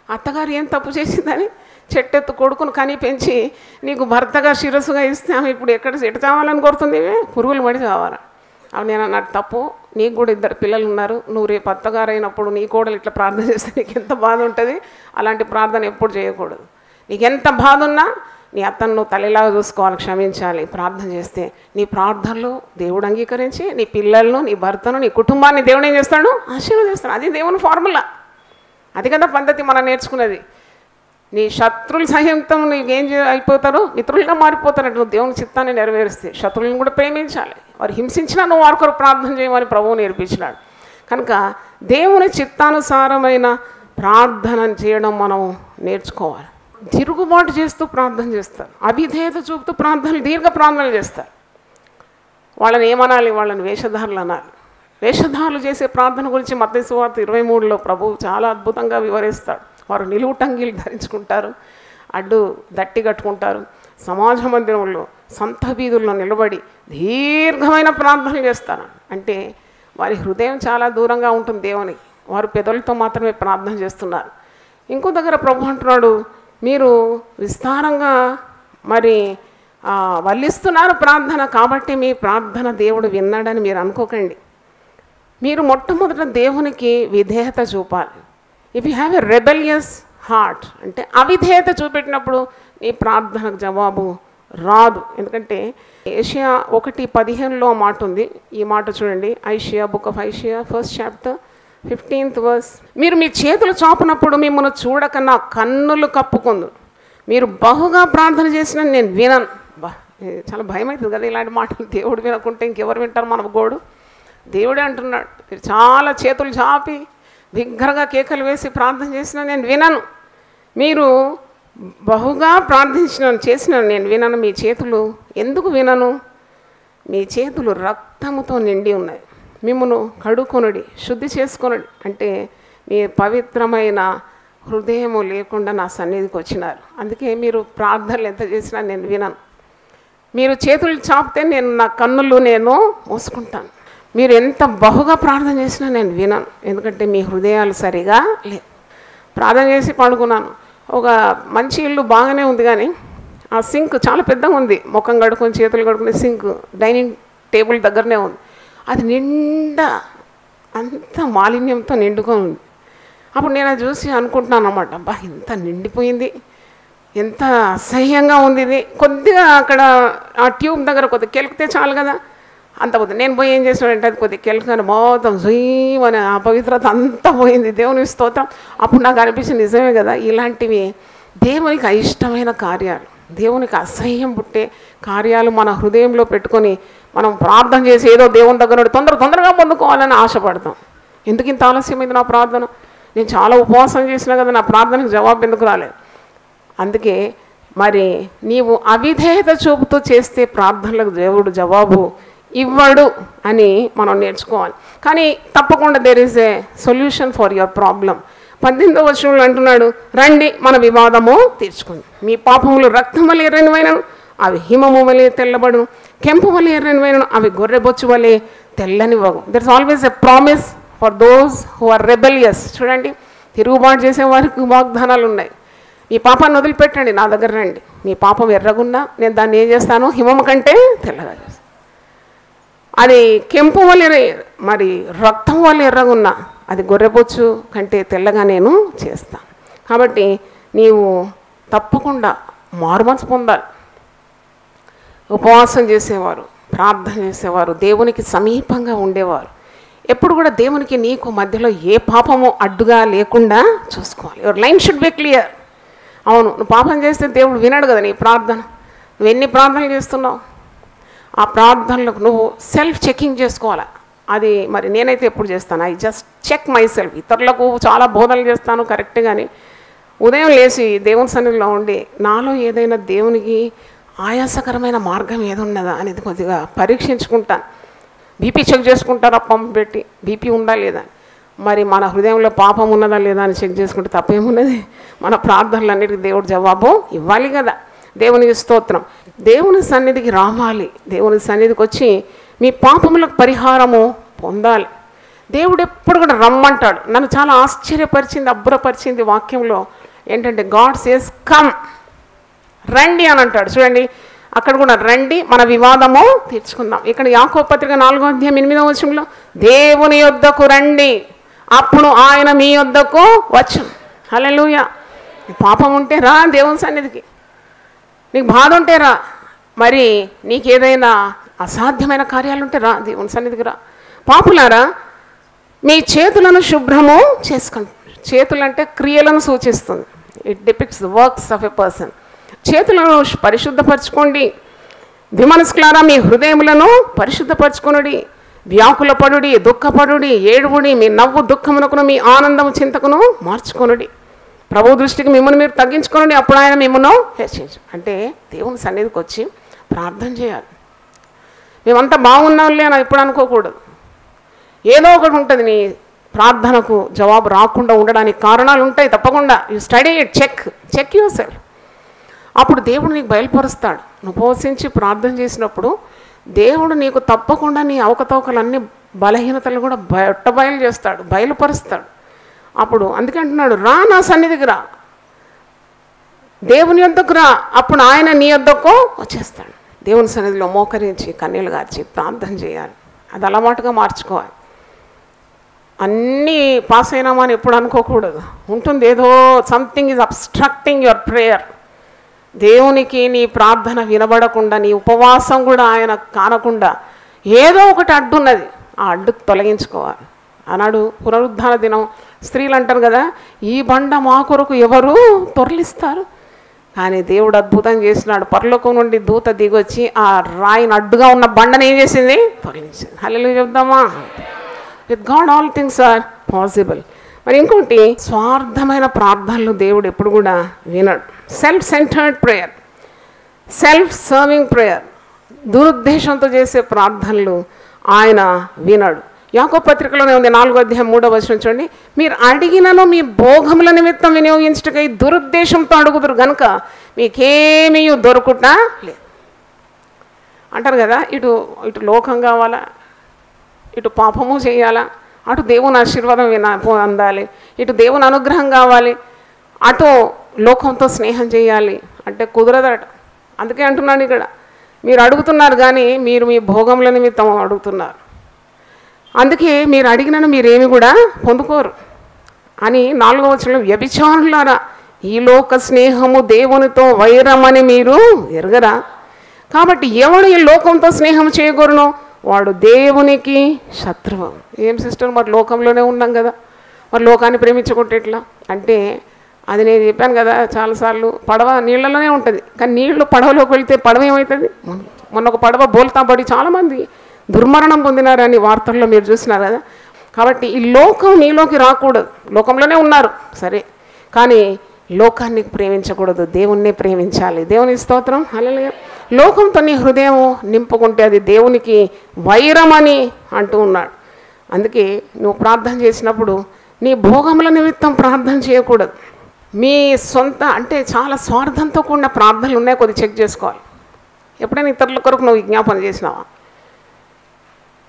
అత్తగారు ఏం తప్పు చేసిందని చెట్టెత్తు కొడుకును కని పెంచి నీకు భర్తగా శిరస్సుగా ఇస్తే ఆమె ఇప్పుడు ఎటు చావాలని కోరుతుంది? పురుగులు పడి చావాలి. అవి నేను అన్నట్టు తప్పు. నీకు కూడా 2 పిల్లలు ఉన్నారు. నువ్వు రేపు అత్తగారు అయినప్పుడు నీ కోడలు ఇట్లా ప్రార్థన చేస్తే నీకు ఎంత బాధ ఉంటుంది. అలాంటి ప్రార్థన ఎప్పుడు చేయకూడదు. నీకు ఎంత బాధ ఉన్నా నీ అత్తను నువ్వు తల్లిలాగా చూసుకోవాలి, క్షమించాలి. ప్రార్థన చేస్తే నీ ప్రార్థనలు దేవుడు అంగీకరించి నీ పిల్లలను, నీ భర్తను, నీ కుటుంబాన్ని దేవుడు ఏం చేస్తాడు? ఆశీర్వదిస్తాడు. అది దేవుని ఫార్ములా. అది కదా పద్ధతి మనం నేర్చుకున్నది. నీ శత్రువుల సహాయంతో నీకేం అయిపోతారు? మిత్రులుగా మారిపోతారు. నువ్వు దేవుని చిత్తాన్ని నెరవేరిస్తే శత్రువులను కూడా ప్రేమించాలి. వారు హింసించినా నువ్వు వారి కొరకు ప్రార్థన చేయమని ప్రభువు నేర్పించినాడు. కనుక దేవుని చిత్తానుసారమైన ప్రార్థన చేయడం మనం నేర్చుకోవాలి. తిరుగుబాటు చేస్తూ ప్రార్థన చేస్తారు, అవిధేయత చూపుతూ ప్రార్థనలు, దీర్ఘ ప్రార్థనలు చేస్తారు. వాళ్ళని ఏమనాలి? వాళ్ళని వేషధారులు అనాలి. వేషధారులు చేసే ప్రార్థన గురించి మత్తయి సువార్త 23లో ప్రభువు చాలా అద్భుతంగా వివరిస్తాడు. వారు నిలువుటంగీలు ధరించుకుంటారు, అడ్డు దట్టి కట్టుకుంటారు, సమాజ మందిరంలో సంత వీధుల్లో నిలబడి దీర్ఘమైన ప్రార్థనలు చేస్తారు. అంటే వారి హృదయం చాలా దూరంగా ఉంటుంది దేవునికి, వారు పెదవులతో మాత్రమే ప్రార్థన చేస్తున్నారు. ఇంకో దగ్గర ప్రభు అంటున్నాడు, మీరు విస్తారంగా మరి వల్లిస్తున్నారు ప్రార్థన, కాబట్టి మీ ప్రార్థన దేవుడు విన్నాడని మీరు అనుకోకండి. మీరు మొట్టమొదట దేవునికి విధేయత చూపాలి. If you have a rebellious heart, అంటే అవిధేయత చూపెట్టినప్పుడు నీ ప్రార్థనకు జవాబు రాదు. ఎందుకంటే ఏషియా 1:15లో మాట ఉంది. ఈ మాట చూడండి, Eicher, book of Eicher 1st chapter 15th verse. మీరు మీ చేతులు చాపునప్పుడు మిమ్మల్ని చూడక నా కన్నులు కప్పుకుందు, మీరు బహుగా ప్రార్థన చేసిన నేను వినను. చాలా భయం అవుతుంది కదా ఇలాంటి మాటలు. దేవుడు వినకుంటే ఇంకెవరు వింటారు మన గోడు? దేవుడే అంటున్నాడు, మీరు చాలా చేతులు చాపి బిగ్గరగా కేకలు వేసి ప్రార్థన చేసినా నేను వినను. మీరు బహుగా చేసిన నేను వినను. మీ చేతులు ఎందుకు వినను? మీ చేతులు రక్తముతో నిండి ఉన్నాయి. మిమ్మల్ని కడుకొనుడి, శుద్ధి చేసుకొనుడి. అంటే మీ పవిత్రమైన హృదయము లేకుండా నా సన్నిధికి వచ్చినారు. అందుకే మీరు ప్రార్థనలు ఎంత చేసినా నేను వినను. మీరు చేతులు చాపితే నేను నా కన్నులు మూసుకుంటాను. మీరు ఎంత బహుగా ప్రార్థన చేసినా నేను వినను, ఎందుకంటే మీ హృదయాలు సరిగా లేవు. ప్రార్థన చేసి పడుకున్నాను. ఒక మంచి ఇల్లు బాగానే ఉంది, కానీ ఆ సింక్ చాలా పెద్దగా ఉంది. ముఖం కడుక్కొని చేతులు కడుక్కునే సింక్ డైనింగ్ టేబుల్ దగ్గరనే ఉంది. అది నిండా అంత మాలిన్యంతో నిండుకొని ఉంది. అప్పుడు నేను అది చూసి అనుకుంటున్నాను అన్నమాట, అబ్బా ఇంత నిండిపోయింది, ఎంత అసహ్యంగా ఉంది ఇది. కొద్దిగా అక్కడ ఆ ట్యూబ్ దగ్గర కొద్దిగా కెలికితే చాలు కదా, అంత పోతుంది. నేను పోయి ఏం చేసానంటే అది కొద్దిగా కెలికాను, మొత్తం జూయమని ఆ పవిత్రత అంతా పోయింది. దేవుని స్తోత్రం. అప్పుడు నాకు అనిపించింది, నిజమే కదా, ఇలాంటివి దేవునికి అయిష్టమైన కార్యాలు, దేవునికి అసహ్యం పుట్టే కార్యాలు మన హృదయంలో పెట్టుకొని మనం ప్రార్థన చేసి ఏదో దేవుని దగ్గర తొందరగా పొందుకోవాలని ఆశపడతాం. ఎందుకు ఇంత ఆలస్యమైంది నా ప్రార్థన? నేను చాలా ఉపవాసం చేసినా కదా, నా ప్రార్థనకు జవాబు ఎందుకు రాలేదు? అందుకే మరి నీవు అవిధేయత చూపుతూ చేస్తే ప్రార్థనలకు దేవుడు జవాబు ఇవ్వడు అని మనం నేర్చుకోవాలి. కానీ తప్పకుండా there is a solution for your problem. 18వ వచనంలో అంటున్నాడు, రండి మన వివాదము తీర్చుకుంది. మీ పాపములు రక్తం వలె ఎర్రనివైనను అవి హిమము వలె తెల్లబడును, కెంపు వలె ఎర్రనివైనను అవి గొర్రెబొచ్చు వలె తెల్లనివ్వవు. There is always a promise for those who are rebellious. చూడండి, తిరుగుబాటు చేసే వారికి వాగ్దానాలు ఉన్నాయి. మీ పాపాన్ని వదిలిపెట్టండి, నా దగ్గర రండి. మీ పాపం ఎర్రగున్నా నేను దాన్ని ఏం చేస్తాను? హిమము కంటే తెల్లగా చేస్తాను. అది కెంపు వల్ల మరి రక్తం వల్ల ఎర్రగున్నా అది గొర్రెబొచ్చు కంటే తెల్లగా నేను చేస్తాను. కాబట్టి నీవు తప్పకుండా మారుమనసు పొందాలి. ఉపవాసం చేసేవారు, ప్రార్థన చేసేవారు, దేవునికి సమీపంగా ఉండేవారు ఎప్పుడు కూడా దేవునికి నీకు మధ్యలో ఏ పాపము అడ్డుగా లేకుండా చూసుకోవాలి. Your line should be clear. అవును, నువ్వు పాపం చేస్తే దేవుడు వినడు కదా నీ ప్రార్థన. నువ్వు ఎన్ని ప్రార్థనలు చేస్తున్నావు? ఆ ప్రార్థనలకు నువ్వు సెల్ఫ్ చెకింగ్ చేసుకోవాలి. అది మరి నేనైతే ఎప్పుడు చేస్తాను, I just check myself. ఇతరులకు చాలా బోధనలు చేస్తాను కరెక్టే, కానీ ఉదయం లేచి దేవుని సన్నిధిలో ఉండి నాలో ఏదైనా దేవునికి ఆయాసకరమైన మార్గం ఏది ఉన్నదా అనేది కొద్దిగా పరీక్షించుకుంటాను. బీపీ చెక్ చేసుకుంటారా పంపు పెట్టి, బీపీ ఉందా లేదా, మరి మన హృదయంలో పాపం ఉన్నదా లేదా అని చెక్ చేసుకుంటే తప్పేమున్నది? మన ప్రార్థనలన్నిటికీ దేవుడు జవాబు ఇవ్వాలి కదా. దేవునికి స్తోత్రం. దేవుని సన్నిధికి రావాలి. దేవుని సన్నిధికి వచ్చి మీ పాపములకు పరిహారము పొందాలి. దేవుడు ఎప్పుడు కూడా రమ్మంటాడు. నన్ను చాలా ఆశ్చర్యపరిచింది, అబ్బురపరిచింది వాక్యంలో ఏంటంటే, గాడ్ సేస్ కమ్, రండి అని అంటాడు. చూడండి, అక్కడ కూడా రండి మన వివాదము తీర్చుకుందాం. ఇక్కడ యాకోబు పత్రిక 4వ అధ్యాయం 8వ వచనంలో దేవుని యొద్దకు రండి, అప్పుడు ఆయన మీ యొద్దకు వచ్చును. హల్లెలూయా. పాపం ఉంటే రా దేవుని సన్నిధికి, నీకు బాధ ఉంటే రా, మరి నీకేదైనా అసాధ్యమైన కార్యాలు ఉంటే రా దేవుని సన్నిధికి రా. పాపులారా, మీ చేతులను శుభ్రము చేసుకోండి. చేతులు అంటే క్రియలను సూచిస్తుంది. It depicts the works of a person. చేతులను పరిశుద్ధపరచుకోండి. విమనస్కులారా, మీ హృదయములను పరిశుద్ధపరచుకొనుడి. వ్యాకులపడుడి, దుఃఖపడుడి, ఏడువుడి, మీ నవ్వు దుఃఖమునకును మీ ఆనందము చింతకును మార్చుకొనుడి. ప్రభు దృష్టికి మిమ్మల్ని మీరు తగ్గించుకోండి, అప్పుడు ఆయన మిమ్మల్ని హెచ్చించు. అంటే దేవుని సన్నిధికి వచ్చి ప్రార్థన చేయాలి. మేమంతా బాగున్నాంలే అని ఎప్పుడు అనుకోకూడదు. ఏదో ఒకటి ఉంటుంది నీ ప్రార్థనకు జవాబు రాకుండా ఉండడానికి కారణాలు ఉంటాయి తప్పకుండా. You study it, check yourself. అప్పుడు దేవుడు నీకు బయలుపరుస్తాడు. నువ్వు ఉపవసించి ప్రార్థన చేసినప్పుడు దేవుడు నీకు తప్పకుండా నీ అవకతవకలన్నీ బలహీనతలు కూడా బయలు చేస్తాడు, బయలుపరుస్తాడు. అప్పుడు అందుకే అంటున్నాడు, రా నా సన్నిధికి రా, దేవుని యొద్దకు రా, అప్పుడు ఆయన నీ యొద్దకు వచ్చేస్తాడు. దేవుని సన్నిధిలో మోకరించి కన్నీళ్ళు గార్చి ప్రార్థన చేయాలి. అది అలవాటుగా మార్చుకోవాలి. అన్నీ పాస్ అయినామా అని ఎప్పుడు అనుకోకూడదు. ఉంటుంది ఏదో something is obstructing your prayer. దేవునికి నీ ప్రార్థన వినబడకుండా, నీ ఉపవాసం కూడా ఆయన కానకుండా ఏదో ఒకటి అడ్డున్నది. ఆ అడ్డు తొలగించుకోవాలి. ఆనాడు పునరుద్ధాన దినం స్త్రీలు అంటారు కదా, ఈ బండ మా కొరకు ఎవరు తొరలిస్తారు? కానీ దేవుడు అద్భుతం చేసినాడు. పరలోకం నుండి దూత దిగొచ్చి ఆ రాయిని అడ్డుగా ఉన్న బండని ఏం చేసింది? తొలగించింది. హల్లెలూయా చెప్దామా? With God all things are possible. మరి ఇంకోటి, స్వార్థమైన ప్రార్థనలు దేవుడు ఎప్పుడు కూడా వినడు. Self centred prayer, self serving prayer, దురుద్దేశంతో చేసే ప్రార్థనలు ఆయన వినడు. యాకోబు పత్రికలోనే ఉంది 4వ అధ్యాయం 3వ వచనం చూడండి. మీరు అడిగినను మీ భోగముల నిమిత్తం వినియోగించుటకై దురుద్దేశంతో అడుగుదురు గనుక మీకేమీ దొరుకుట లేదు అంటారు కదా. ఇటు లోకం కావాలా, ఇటు పాపము చేయాలా, అటు దేవుని ఆశీర్వాదం అందాలి, ఇటు దేవుని అనుగ్రహం కావాలి, అటు లోకంతో స్నేహం చేయాలి అంటే కుదరదట. అందుకే అంటున్నాను, ఇక్కడ మీరు అడుగుతున్నారు కానీ మీరు మీ భోగముల నిమిత్తం అడుగుతున్నారు. అందుకే మీరు అడిగినను మీరేమి కూడా పొందుకోరు అని 4వ వచనంలో, వ్యభిచారులారా ఈ లోక స్నేహము దేవునితో వైరమని మీరు ఎరగరా? కాబట్టి ఎవడు ఈ లోకంతో స్నేహం చేయకూడను వాడు దేవునికి శత్రువు. ఏం సిస్టర్, మరి లోకంలోనే ఉన్నాం కదా, మరి లోకాన్ని ప్రేమించుకుంటే ఎట్లా అంటే, అది నేను చెప్పాను కదా చాలాసార్లు, పడవ నీళ్ళలోనే ఉంటుంది కానీ నీళ్లు పడవలోకి వెళితే పడవ ఏమవుతుంది? మొన్న ఒక పడవ బోల్తా పడి చాలామంది దుర్మరణం పొందినారని వార్తల్లో మీరు చూసినారు కదా. కాబట్టి ఈ లోకం నీలోకి రాకూడదు. లోకంలోనే ఉన్నారు సరే, కానీ లోకాన్ని ప్రేమించకూడదు, దేవుణ్ణి ప్రేమించాలి. దేవుని స్తోత్రం, హల్లెలూయా. లోకంతో నీ హృదయం నింపుకుంటే అది దేవునికి వైరమని అంటూ ఉన్నాడు. అందుకే నువ్వు ప్రార్థన చేసినప్పుడు నీ భోగముల నిమిత్తం ప్రార్థన చేయకూడదు. మీ సొంత అంటే చాలా స్వార్థంతో కూడిన ప్రార్థనలు ఉన్నాయి, కొద్దిగా చెక్ చేసుకోవాలి. ఎప్పుడైనా ఇతరుల కొరకు నువ్వు విజ్ఞాపన చేసినావా?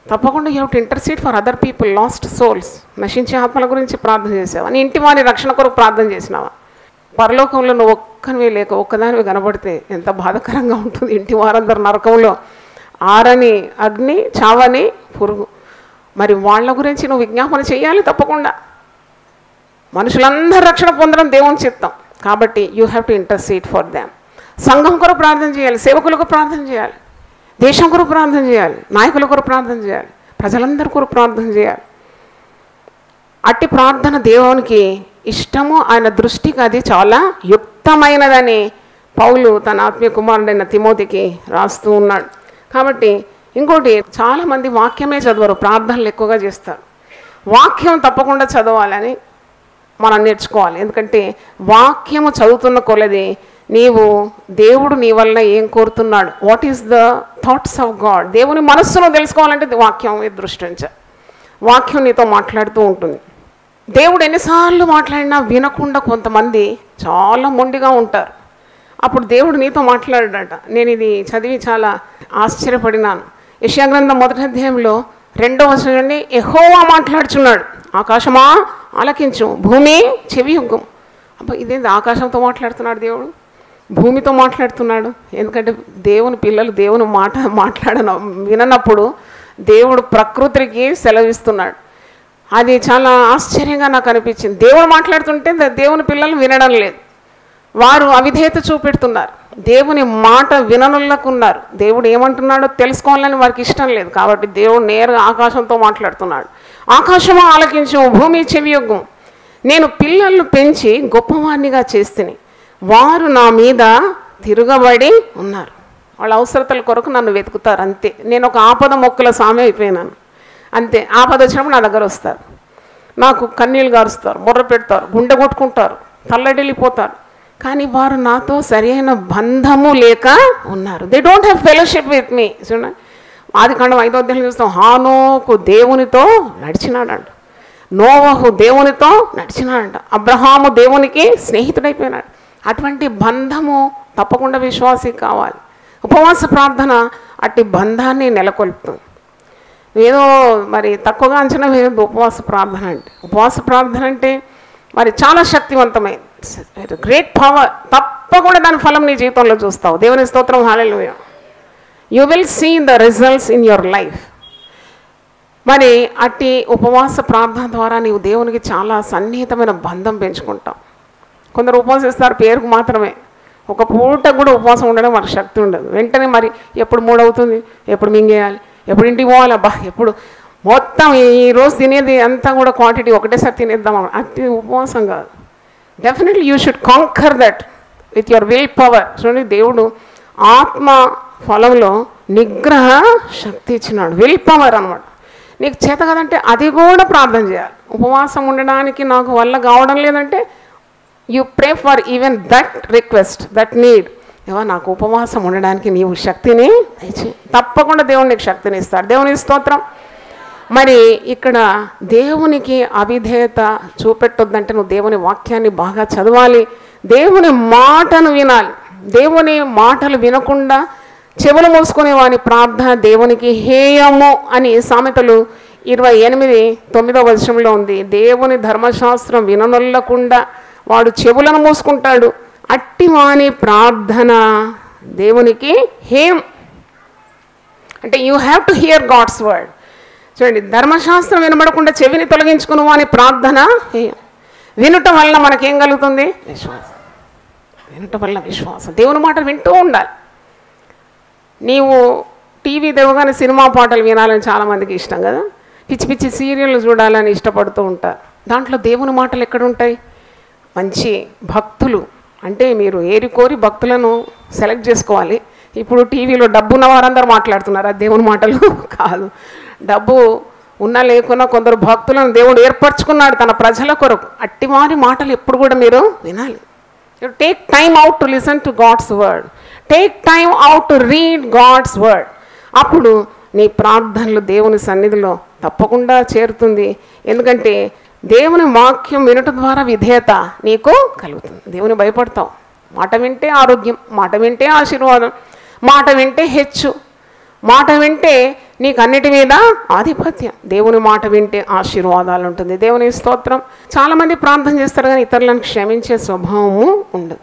తప్పకుండా you have to intercede for other people, lost souls, నశించే ఆత్మల గురించి ప్రార్థన చేసావా? నీ ఇంటి వారి రక్షణ కొరకు ప్రార్థన చేసినావా? పరలోకంలో నువ్వు ఒక్కనివే లేక ఒక్కదానివి కనబడితే ఎంత బాధాకరంగా ఉంటుంది. ఇంటి వారందరూ నరకంలో ఆరని అగ్ని, చావని పురుగు. మరి వాళ్ళ గురించి నువ్వు విజ్ఞాపన చేయాలి తప్పకుండా. మనుషులందరూ రక్షణ పొందడం దేవుని చిత్తం కాబట్టి you have to intercede for them. సంఘం కొరకు ప్రార్థన చేయాలి, సేవకులకు ప్రార్థన చేయాలి, దేశం కొరకు ప్రార్థన చేయాలి, నాయకుల కొరకు ప్రార్థన చేయాలి, ప్రజలందరి కొరకు ప్రార్థన చేయాలి. అట్టి ప్రార్థన దేవునికి ఇష్టము, ఆయన దృష్టికి అది చాలా యుక్తమైనదని పౌలు తన ఆత్మీయ కుమారుడైన తిమోతికి రాస్తూ ఉన్నాడు. కాబట్టి ఇంకోటి, చాలామంది వాక్యమే చదవరు, ప్రార్థనలు ఎక్కువగా చేస్తారు. వాక్యం తప్పకుండా చదవాలని మనం నేర్చుకోవాలి. ఎందుకంటే వాక్యము చదువుతున్న కొలది నీవు దేవుడు నీ వల్ల ఏం కోరుతున్నాడు, what is the thoughts of God, దేవుని మనస్సును తెలుసుకోవాలంటే వాక్యం దృష్టించాలి. వాక్యం నీతో మాట్లాడుతూ ఉంటుంది. దేవుడు ఎన్నిసార్లు మాట్లాడినా వినకుండా కొంతమంది చాలా మొండిగా ఉంటారు. అప్పుడు దేవుడు నీతో మాట్లాడాడట. నేను ఇది చదివి చాలా ఆశ్చర్యపడినాను. యెషయా గ్రంథం 1వ అధ్యాయంలో 2వ వచనంలో యెహోవా మాట్లాడుచున్నాడు, ఆకాశమా ఆలకించు, భూమి చెవి యొగ్గు. అబ్బా, ఇదేంటి ఆకాశంతో మాట్లాడుతున్నాడు దేవుడు, భూమితో మాట్లాడుతున్నాడు? ఎందుకంటే దేవుని పిల్లలు దేవుని విననప్పుడు దేవుడు ప్రకృతికి సెలవిస్తున్నాడు. అది చాలా ఆశ్చర్యంగా నాకు అనిపించింది. దేవుడు మాట్లాడుతుంటే దేవుని పిల్లలు వినడం లేదు, వారు అవిధేయత చూపెడుతున్నారు, దేవుని మాట విననులకున్నారు. దేవుడు ఏమంటున్నాడో తెలుసుకోవాలని వారికి ఇష్టం లేదు. కాబట్టి దేవుడు నేరుగా ఆకాశంతో మాట్లాడుతున్నాడు. ఆకాశమా ఆలకించు, భూమి చెవియొగ్గు. నేను పిల్లలను పెంచి గొప్పవాణ్ణిగా చేస్తుని, వారు నా మీద తిరగబడి ఉన్నారు. వాళ్ళ అవసరతల కొరకు నన్ను వెతుకుతారు, అంతే. నేను ఒక ఆపద మొక్కల సామె అయిపోయినాను, అంతే. ఆపద వచ్చినప్పుడు నా దగ్గర వస్తారు, నాకు కన్నీళ్ళు గారుస్తారు, బుర్ర పెడతారు, గుండె కొట్టుకుంటారు, తల్లడిల్లిపోతారు. కానీ వారు నాతో సరైన బంధము లేక ఉన్నారు. They don't have fellowship with me. చూడండి, ఆదికాండం 5వ అధ్యాయంలో చూస్తాం, హానోకు దేవునితో నడిచినాడంట, నోవహు దేవునితో నడిచినాడంట, అబ్రహాము దేవునికి స్నేహితుడైపోయినాడు. అటువంటి బంధము తప్పకుండా విశ్వాసికి కావాలి. ఉపవాస ప్రార్థన అట్టి బంధాన్ని నెలకొల్పుతుంది. ఏదో మరి తక్కువగా అంచనా వేయదు ఉపవాస ప్రార్థన అంటే. ఉపవాస ప్రార్థన అంటే మరి చాలా శక్తివంతమైనది, గ్రేట్ పవర్. తప్పకుండా దాని ఫలం నీ జీవితంలో చూస్తావు. దేవుని స్తోత్రం, హల్లెలూయా. You will see the results in your life. మరి అట్టి ఉపవాస ప్రార్థన ద్వారా నీవు దేవునికి చాలా సన్నిహితమైన బంధం పెంచుకుంటావు. కొందరు ఉపవాసిస్తారు పేరుకు మాత్రమే, ఒక పూట కూడా ఉపవాసం ఉండడం వాళ్ళకి శక్తి ఉండదు. వెంటనే మరి ఎప్పుడు 3 అవుతుంది, ఎప్పుడు మింగేయాలి, ఎప్పుడు ఇంటికి పోవాలి, అబ్బా ఎప్పుడు మొత్తం ఈరోజు తినేది అంతా కూడా క్వాంటిటీ ఒకటేసారి తినేద్దాం, అది ఉపవాసం కాదు. Definitely you should conquer that with your willpower. చూడండి, దేవుడు ఆత్మ ఫలంలో నిగ్రహ శక్తి ఇచ్చినాడు, విల్ పవర్ అనమాట. నీకు చేత కదంటే అది కూడా ప్రార్థన చేయాలి. ఉపవాసం ఉండడానికి నాకు వల్ల కావడం లేదంటే you pray for even that request, that need. ఏవో నాకు ఉపవాసం ఉండడానికి నీవు శక్తిని ఇచ్చి, తప్పకుండా దేవుడు నీకు శక్తిని ఇస్తాడు. దేవుని స్తోత్రం. మరి ఇక్కడ దేవునికి అవిధేయత చూపెట్టొద్దంటే నువ్వు దేవుని వాక్యాన్ని బాగా చదవాలి, దేవుని మాటను వినాలి. దేవుని మాటలు వినకుండా చెవులు మూసుకునే వాని ప్రార్థన దేవునికి హేయము అని సామెతలు 28:9 ఉంది. దేవుని ధర్మశాస్త్రం విననొల్లకుండా వాడు చెవులను మూసుకుంటాడు, అట్టి వాని ప్రార్థన దేవునికి హేయం. అంటే you have to hear God's word. చూడండి, ధర్మశాస్త్రం వినబడకుండా చెవిని తొలగించుకుని వాని ప్రార్థన హేయం. వినటం వల్ల మనకేం కలుగుతుంది? విశ్వాసం. వినటం వల్ల విశ్వాసం. దేవుని మాట వింటూ ఉండాలి. నీవు టీవీ దేవగానే సినిమా పాటలు వినాలని చాలామందికి ఇష్టం కదా, పిచ్చి పిచ్చి సీరియళ్ళు చూడాలని ఇష్టపడుతూ ఉంటారు. దాంట్లో దేవుని మాటలు ఎక్కడ ఉంటాయి? మంచి భక్తులు అంటే మీరు ఏరికోరి భక్తులను సెలెక్ట్ చేసుకోవాలి. ఇప్పుడు టీవీలో డబ్బు ఉన్న వారందరూ మాట్లాడుతున్నారు, అది దేవుని మాటలు కాదు. డబ్బు ఉన్నా లేకున్నా కొందరు భక్తులను దేవుడు ఏర్పరచుకున్నాడు తన ప్రజల కొరకు. అట్టి వారి మాటలు ఎప్పుడు కూడా మీరు వినాలి. Take time out to listen to God's word, take time out to read God's word. అప్పుడు నీ ప్రార్థనలు దేవుని సన్నిధిలో తప్పకుండా చేరుతుంది. ఎందుకంటే దేవుని వాక్యం వినటం ద్వారా విధేయత నీకు కలుగుతుంది. దేవుని భయపడతావు. మాట వింటే ఆరోగ్యం, మాట వింటే ఆశీర్వాదం, మాట వింటే హెచ్చు, మాట వింటే నీకు అన్నిటి మీద ఆధిపత్యం. దేవుని మాట వింటే ఆశీర్వాదాలు ఉంటుంది. దేవుని స్తోత్రం. చాలామంది ప్రార్థన చేస్తారు కానీ ఇతరులను క్షమించే స్వభావము ఉండదు.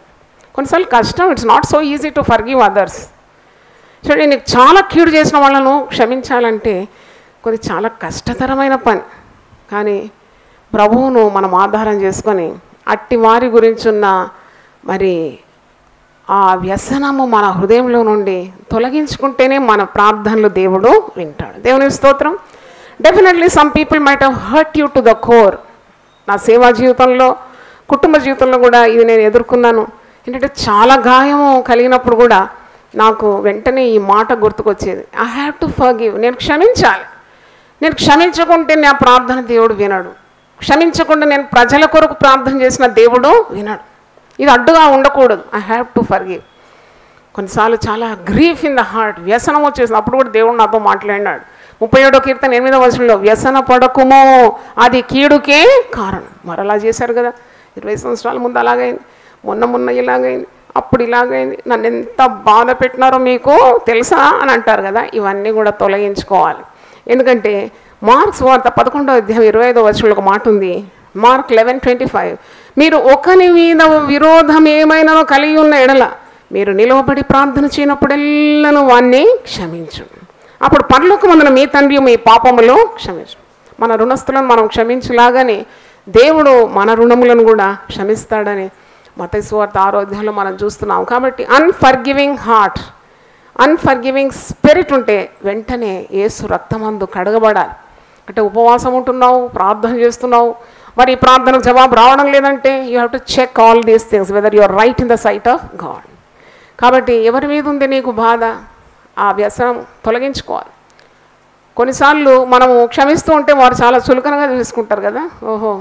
కొన్నిసార్లు కష్టం. It's not so easy to forgive others. చూడండి, నీకు చాలా కీడు చేసిన వాళ్ళను క్షమించాలంటే కొద్ది చాలా కష్టతరమైన పని. కానీ ప్రభువును మనం ఆధారం చేసుకొని అట్టి వారి గురించి ఉన్న మరి ఆ వ్యసనము మన హృదయంలో నుండి తొలగించుకుంటేనే మన ప్రార్థనలు దేవుడు వింటాడు. దేవుని స్తోత్రం. Definitely some people might have hurt you to the core. నా సేవా జీవితంలో, కుటుంబ జీవితంలో కూడా ఇది నేను ఎదుర్కొన్నాను. ఏంటంటే చాలా గాయము కలిగినప్పుడు కూడా నాకు వెంటనే ఈ మాట గుర్తుకొచ్చేది, ఐ హ్యావ్ టు ఫర్గివ్. నేను క్షమించాలి. నేను క్షమించకుంటే నా ప్రార్థన దేవుడు వినడు. క్షమించకుండా నేను ప్రజల కొరకు ప్రార్థన చేసిన దేవుడు వినడు. ఇది అడ్డుగా ఉండకూడదు. I have to forgive. కొన్నిసార్లు చాలా గ్రీఫ్ ఇన్ ద హార్ట్, వ్యసనం వచ్చేసింది. అప్పుడు కూడా దేవుడు నాతో మాట్లాడినాడు. 37వ కీర్తన 8వ వ్యసన పడకుమో, అది కీడుకే కారణం. మరలా చేశారు కదా, 20 సంవత్సరాల ముందు అలాగైంది, మొన్న ఇలాగైంది, అప్పుడు ఇలాగైంది, నన్ను ఎంత బాధ పెట్టినారో మీకు తెలుసా అని అంటారు కదా. ఇవన్నీ కూడా తొలగించుకోవాలి. ఎందుకంటే మార్క్స్ వార్త 11వ అధ్యాయం 25వ వచనంలో ఒక మాట ఉంది. మార్క్ 11:25, మీరు ఒకరి మీద విరోధం ఏమైనా కలిగి ఉన్న ఎడల మీరు నిలవబడి ప్రార్థన చేయనప్పుడెల్లను వాన్ని క్షమించు, అప్పుడు పరలోకమందున మీ తండ్రి మీ పాపములు క్షమించు. మన రుణస్తులను మనం క్షమించులాగానే దేవుడు మన రుణములను కూడా క్షమిస్తాడని మత్తయి సువార్త 6వ అధ్యాయంలో మనం చూస్తున్నాం. కాబట్టి అన్ఫర్గివింగ్ హార్ట్, అన్ఫర్గివింగ్ స్పిరిట్ ఉంటే వెంటనే యేసు రక్తమందు కడగబడాలి. అంటే ఉపవాసం ఉంటున్నావు, ప్రార్థన చేస్తున్నావు, మరి ఈ ప్రార్థనకు జవాబు రావడం లేదంటే you have to check all these things whether you are right in the sight of God. కాబట్టి ఎవరి మీద ఉంది నీకు బాధ, ఆ వ్యసనం తొలగించుకోవాలి. కొన్నిసార్లు మనము క్షమిస్తూ ఉంటే వారు చాలా చులకనగా చూసుకుంటారు కదా. ఓహో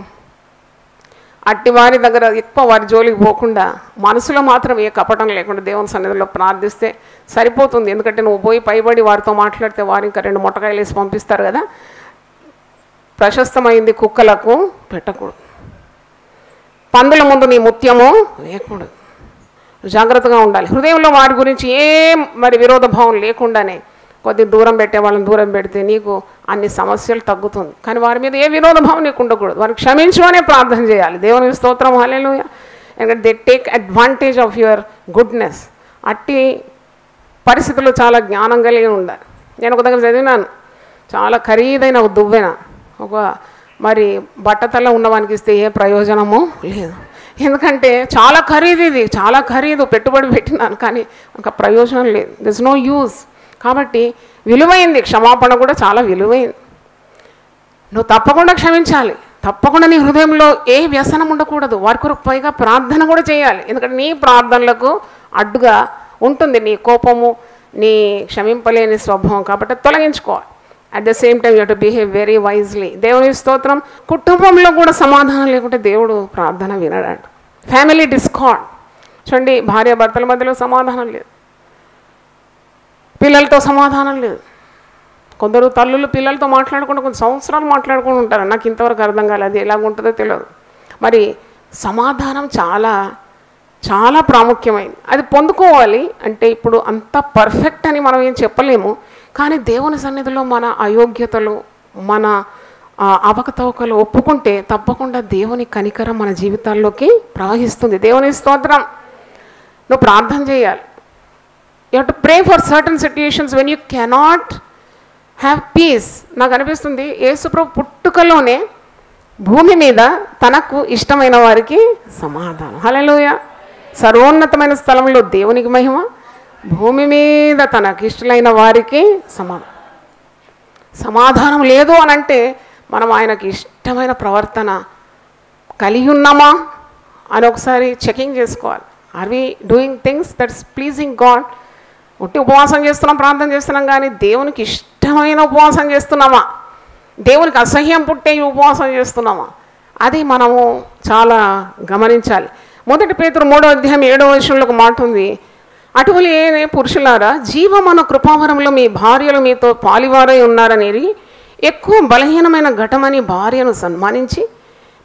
అట్టి వారి దగ్గర ఎక్కువ వారి జోలికి పోకుండా మనసులో మాత్రం ఏ కపటం లేకుండా దేవుని సన్నిధిలో ప్రార్థిస్తే సరిపోతుంది. ఎందుకంటే నువ్వు పోయి పైబడి వారితో మాట్లాడితే వారు ఇంకా 2 మొట్టకాయలు వేసి పంపిస్తారు కదా. ప్రశస్తమైంది కుక్కలకు పెట్టకూడదు, పందుల ముందు నీ ముత్యము వేయకూడదు. జాగ్రత్తగా ఉండాలి. హృదయంలో వారి గురించి మరి విరోధ భావం లేకుండానే కొద్ది దూరం పెట్టే వాళ్ళని దూరం పెడితే నీకు అన్ని సమస్యలు తగ్గుతుంది. కానీ వారి మీద ఏ విరోధ భావం నీకు ఉండకూడదు. వారికి క్షమించమనే ప్రార్థన చేయాలి. దేవుని స్తోత్రం, హల్లెలూయా. ఎందుకంటే they take advantage of your goodness. అట్టి పరిస్థితుల్లో చాలా జ్ఞానం కలిగి ఉండాలి. నేను ఒక దగ్గర చదివినాను, చాలా ఖరీదైన ఒక దువ్వెన ఒక మరి బట్టతల ఉన్నవానికి ఇస్తే ఏ ప్రయోజనము లేదు. ఎందుకంటే చాలా ఖరీదు, ఇది చాలా ఖరీదు, పెట్టుబడి పెట్టినాను కానీ ఒక ప్రయోజనం లేదు. This no use. కాబట్టి విలువైంది, క్షమాపణ కూడా చాలా విలువైంది. నువ్వు తప్పకుండా క్షమించాలి. తప్పకుండా నీ హృదయంలో ఏ వ్యసనం ఉండకూడదు. వారి కొరకు పైగా ప్రార్థన కూడా చేయాలి. ఎందుకంటే నీ ప్రార్థనలకు అడ్డుగా ఉంటుంది నీ కోపము, నీ క్షమింపలేని స్వభావం. కాబట్టి తొలగించుకోవాలి. At the same time you to behave very wisely. దేవుని స్తోత్రం. కుటుంబంలో కూడా సమాధానం లేకుంటే దేవుడు ప్రార్థన వినడాడు. ఫ్యామిలీ డిస్కార్డ్ చూడండి, భార్యాభర్తల మధ్యలో సమాధానం లేదు, పిల్లలతో సమాధానం లేదు. కొందరు తల్లులు పిల్లలతో మాట్లాడుకుంటూ కొన్ని సంవత్సరాలు మాట్లాడుకుంటూ ఉంటారు. నాకు ఇంతవరకు అర్థం కాలేదు, అది ఎలాగుంటుందో తెలియదు. మరి సమాధానం చాలా చాలా ప్రాముఖ్యమైనది. అది పొందుకోవాలి అంటే ఇప్పుడు అంత పర్ఫెక్ట్ అని మనం ఏం చెప్పలేము. కానీ దేవుని సన్నిధిలో మన అయోగ్యతలు, మన అవకతవకలు ఒప్పుకుంటే తప్పకుండా దేవుని కనికరం మన జీవితాల్లోకి ప్రవహిస్తుంది. దేవుని స్తోత్రం. నువ్వు ప్రార్థన చేయాలి. You have to pray for certain situations when you cannot have piece. నాకు అనిపిస్తుంది యేసుప్రభు పుట్టుకలోనే భూమి మీద తనకు ఇష్టమైన వారికి సమాధానం. హల్లెలూయా. సర్వోన్నతమైన స్థలంలో దేవునికి మహిమ, భూమి మీద తనకు ఇష్టమైన వారికి సమాధానం లేదు అని అంటే మనం ఆయనకి ఇష్టమైన ప్రవర్తన కలిగి ఉన్నామా అని ఒకసారి చెకింగ్ చేసుకోవాలి. Are we doing things that's pleasing God? ఒట్టి ఉపవాసం చేస్తున్నాం, ప్రార్థన చేస్తున్నాం, కానీ దేవునికి ఇష్టమైన ఉపవాసం చేస్తున్నామా? దేవునికి అసహ్యం పుట్టే ఉపవాసం చేస్తున్నామా? అది మనము చాలా గమనించాలి. 1 పేతురు 3:7 ఒక మాట ఉంది, అటువలే పురుషులారా జీవమన కృపావరంలో మీ భార్యలు మీతో పాలివారై ఉన్నారనేది ఎక్కువ బలహీనమైన ఘటమని భార్యను సన్మానించి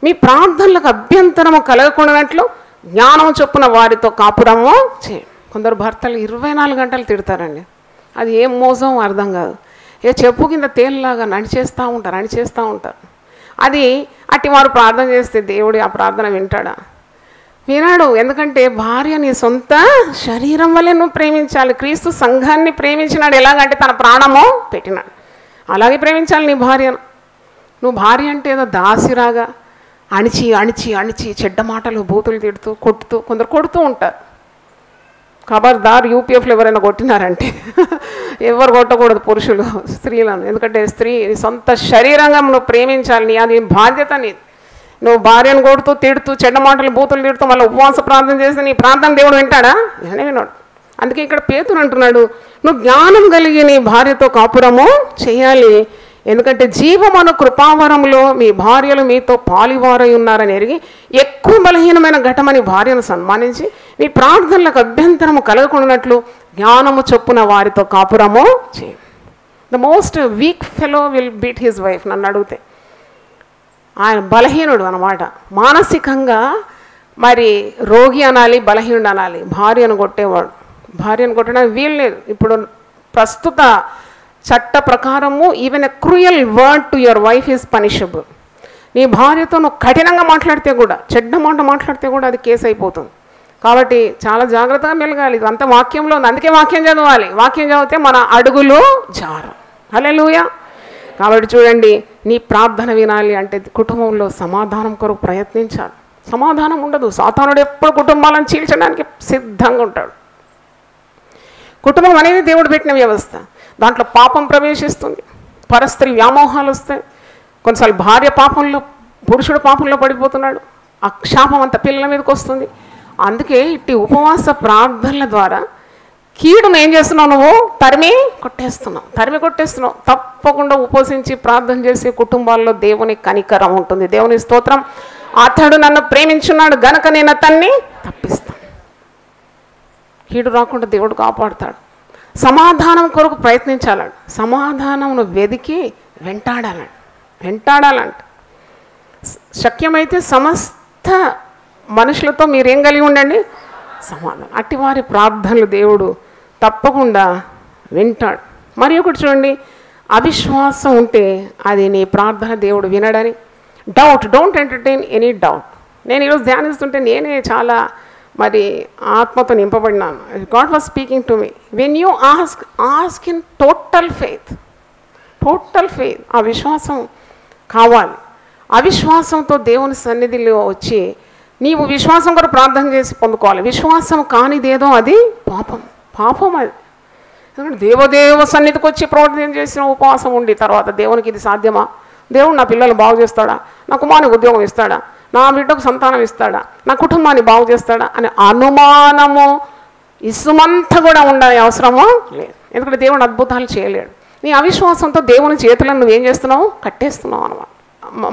మీ ప్రార్థనలకు అభ్యంతరము కలగకుండానట్లు జ్ఞానం చొప్పున వారితో కాపురము చేయండి. కొందరు భర్తలు 24 గంటలు తిడతారండి. అది ఏం మోసం అర్థం కాదు. ఏ చెప్పు కింద తేలిలాగా నడిచేస్తూ ఉంటారు. అది అట్టి వారు ప్రార్థన చేస్తే దేవుడు ఆ ప్రార్థన వింటాడా? వినాడు. ఎందుకంటే భార్య నీ సొంత శరీరం వల్లే నువ్వు ప్రేమించాలి. క్రీస్తు సంఘాన్ని ప్రేమించినాడు. ఎలాగంటే తన ప్రాణము పెట్టినాడు. అలాగే ప్రేమించాలి నీ భార్యను. నువ్వు భార్య అంటే ఏదో దాసిరాగా అణిచి చెడ్డ మాటలు బూతులు తిడుతూ కొందరు కొడుతూ ఉంటారు. ఖబర్దార్, యూపీఎఫ్లో ఎవరైనా కొట్టినారంటే ఎవరు కొట్టకూడదు పురుషులు స్త్రీలను. ఎందుకంటే స్త్రీ సొంత శరీరంగా నువ్వు ప్రేమించాలి. అది బాధ్యత నీది. నువ్వు భార్యను కొడుతూ తిడుతూ చెడ్డ మాటలు బూతులు తిడుతూ మళ్ళీ ఉపవాస ప్రార్థన చేస్తే నీ ప్రార్థన దేవుడు వింటాడా? వినడు. అందుకే ఇక్కడ పేతురు అంటున్నాడు, నువ్వు జ్ఞానం కలిగి నీ భార్యతో కాపురము చేయాలి. ఎందుకంటే జీవమను కృపావరంలో మీ భార్యలు మీతో పాలివారై ఉన్నారని ఎరిగి ఎక్కువ బలహీనమైన ఘటమని భార్యను సన్మానించి మీ ప్రార్థనలకు అభ్యంతరము కలగకుండానట్లు జ్ఞానము చొప్పున వారితో కాపురము చేయి. The most week fellow will beat his wife. నన్ను అడిగితే ఆయన బలహీనుడు అన్నమాట. మానసికంగా మరి రోగి అనాలి, బలహీనుడు అనాలి. భార్యను కొట్టేవాడు. భార్యను కొట్టడానికి వీలు లేదు. ఇప్పుడు ప్రస్తుత చట్ట ప్రకారము even a cruel word to your wife is punishable. నీ భార్యతో నువ్వు కఠినంగా మాట్లాడితే కూడా, చెడ్డ మాట మాట్లాడితే కూడా అది కేసు అయిపోతుంది. కాబట్టి చాలా జాగ్రత్తగా మెలగాలి. ఇది అంత వాక్యంలో ఉంది. అందుకే వాక్యం చదవాలి. వాక్యం చదివితే మన అడుగులు జారు. హల్లెలూయా. కాబట్టి చూడండి, నీ ప్రార్థన వినాలి అంటే కుటుంబంలో సమాధానం కొరకు ప్రయత్నించాలి. సమాధానం ఉండదు. సాతానుడు ఎప్పుడు కుటుంబాలను చీల్చడానికి సిద్ధంగా ఉంటాడు. కుటుంబం అనేది దేవుడు పెట్టిన వ్యవస్థ. దాంట్లో పాపం ప్రవేశిస్తుంది, పరస్త్రీ వ్యామోహాలు వస్తాయి. కొన్నిసార్లు భార్య పాపంలో, పురుషుడు పాపంలో పడిపోతున్నాడు. ఆ శాపం అంత పిల్లల మీదకి వస్తుంది. అందుకే ఇట్టి ఉపవాస ప్రార్థనల ద్వారా కీడును ఏం చేస్తున్నావు? నువ్వు తరిమి కొట్టేస్తున్నావు. తప్పకుండా ఉపవసించి ప్రార్థన చేసే కుటుంబాల్లో దేవుని కనికరం ఉంటుంది. దేవుని స్తోత్రం. అతడు నన్ను ప్రేమించున్నాడు గనక నేను అతన్ని తప్పిస్తాను. కీడు రాకుండా దేవుడు కాపాడుతాడు. సమాధానం కొరకు ప్రయత్నించాలంట. సమాధానంను వెదికి వెంటాడాలంట. శక్యమైతే సమస్త మనుషులతో మీరేం కలిగి ఉండండి? సమాధానం. అట్టి వారి ప్రార్థనలు దేవుడు తప్పకుండా వింటాడు. మరి ఒకటి చూడండి, అవిశ్వాసం ఉంటే అది నీ ప్రార్థన దేవుడు వినడని. Don't entertain any doubt. నేను ఈరోజు ధ్యానిస్తుంటే నేనే చాలా మరి ఆత్మతో నింపబడినాను. God was speaking to me. When you ask in total faith. ఆ విశ్వాసం కావాలి. అవిశ్వాసంతో దేవుని సన్నిధిలో వచ్చి నీవు విశ్వాసం కూడా ప్రార్థన చేసి పొందుకోవాలి. విశ్వాసం కానిదేదో అది పాపం అది. ఎందుకంటే దేవదేవ సన్నిధికి వచ్చి ప్రార్థన చేసిన ఉపవాసం ఉండి తర్వాత దేవునికి ఇది సాధ్యమా? దేవుడు నా పిల్లలు బాగు చేస్తాడా? నా కుమారునికి ఉద్యోగం ఇస్తాడా? నా బిడ్డకు సంతానం ఇస్తాడా? నా కుటుంబాన్ని బాగు చేస్తాడా అనే అనుమానము ఇసుమంతా కూడా ఉండాలి అవసరమో లేదు. ఎందుకంటే దేవుడు అద్భుతాలు చేయలేడు. నీ అవిశ్వాసంతో దేవుని చేతులను నువ్వేం చేస్తున్నావు? కట్టేస్తున్నావు అన్నమాట.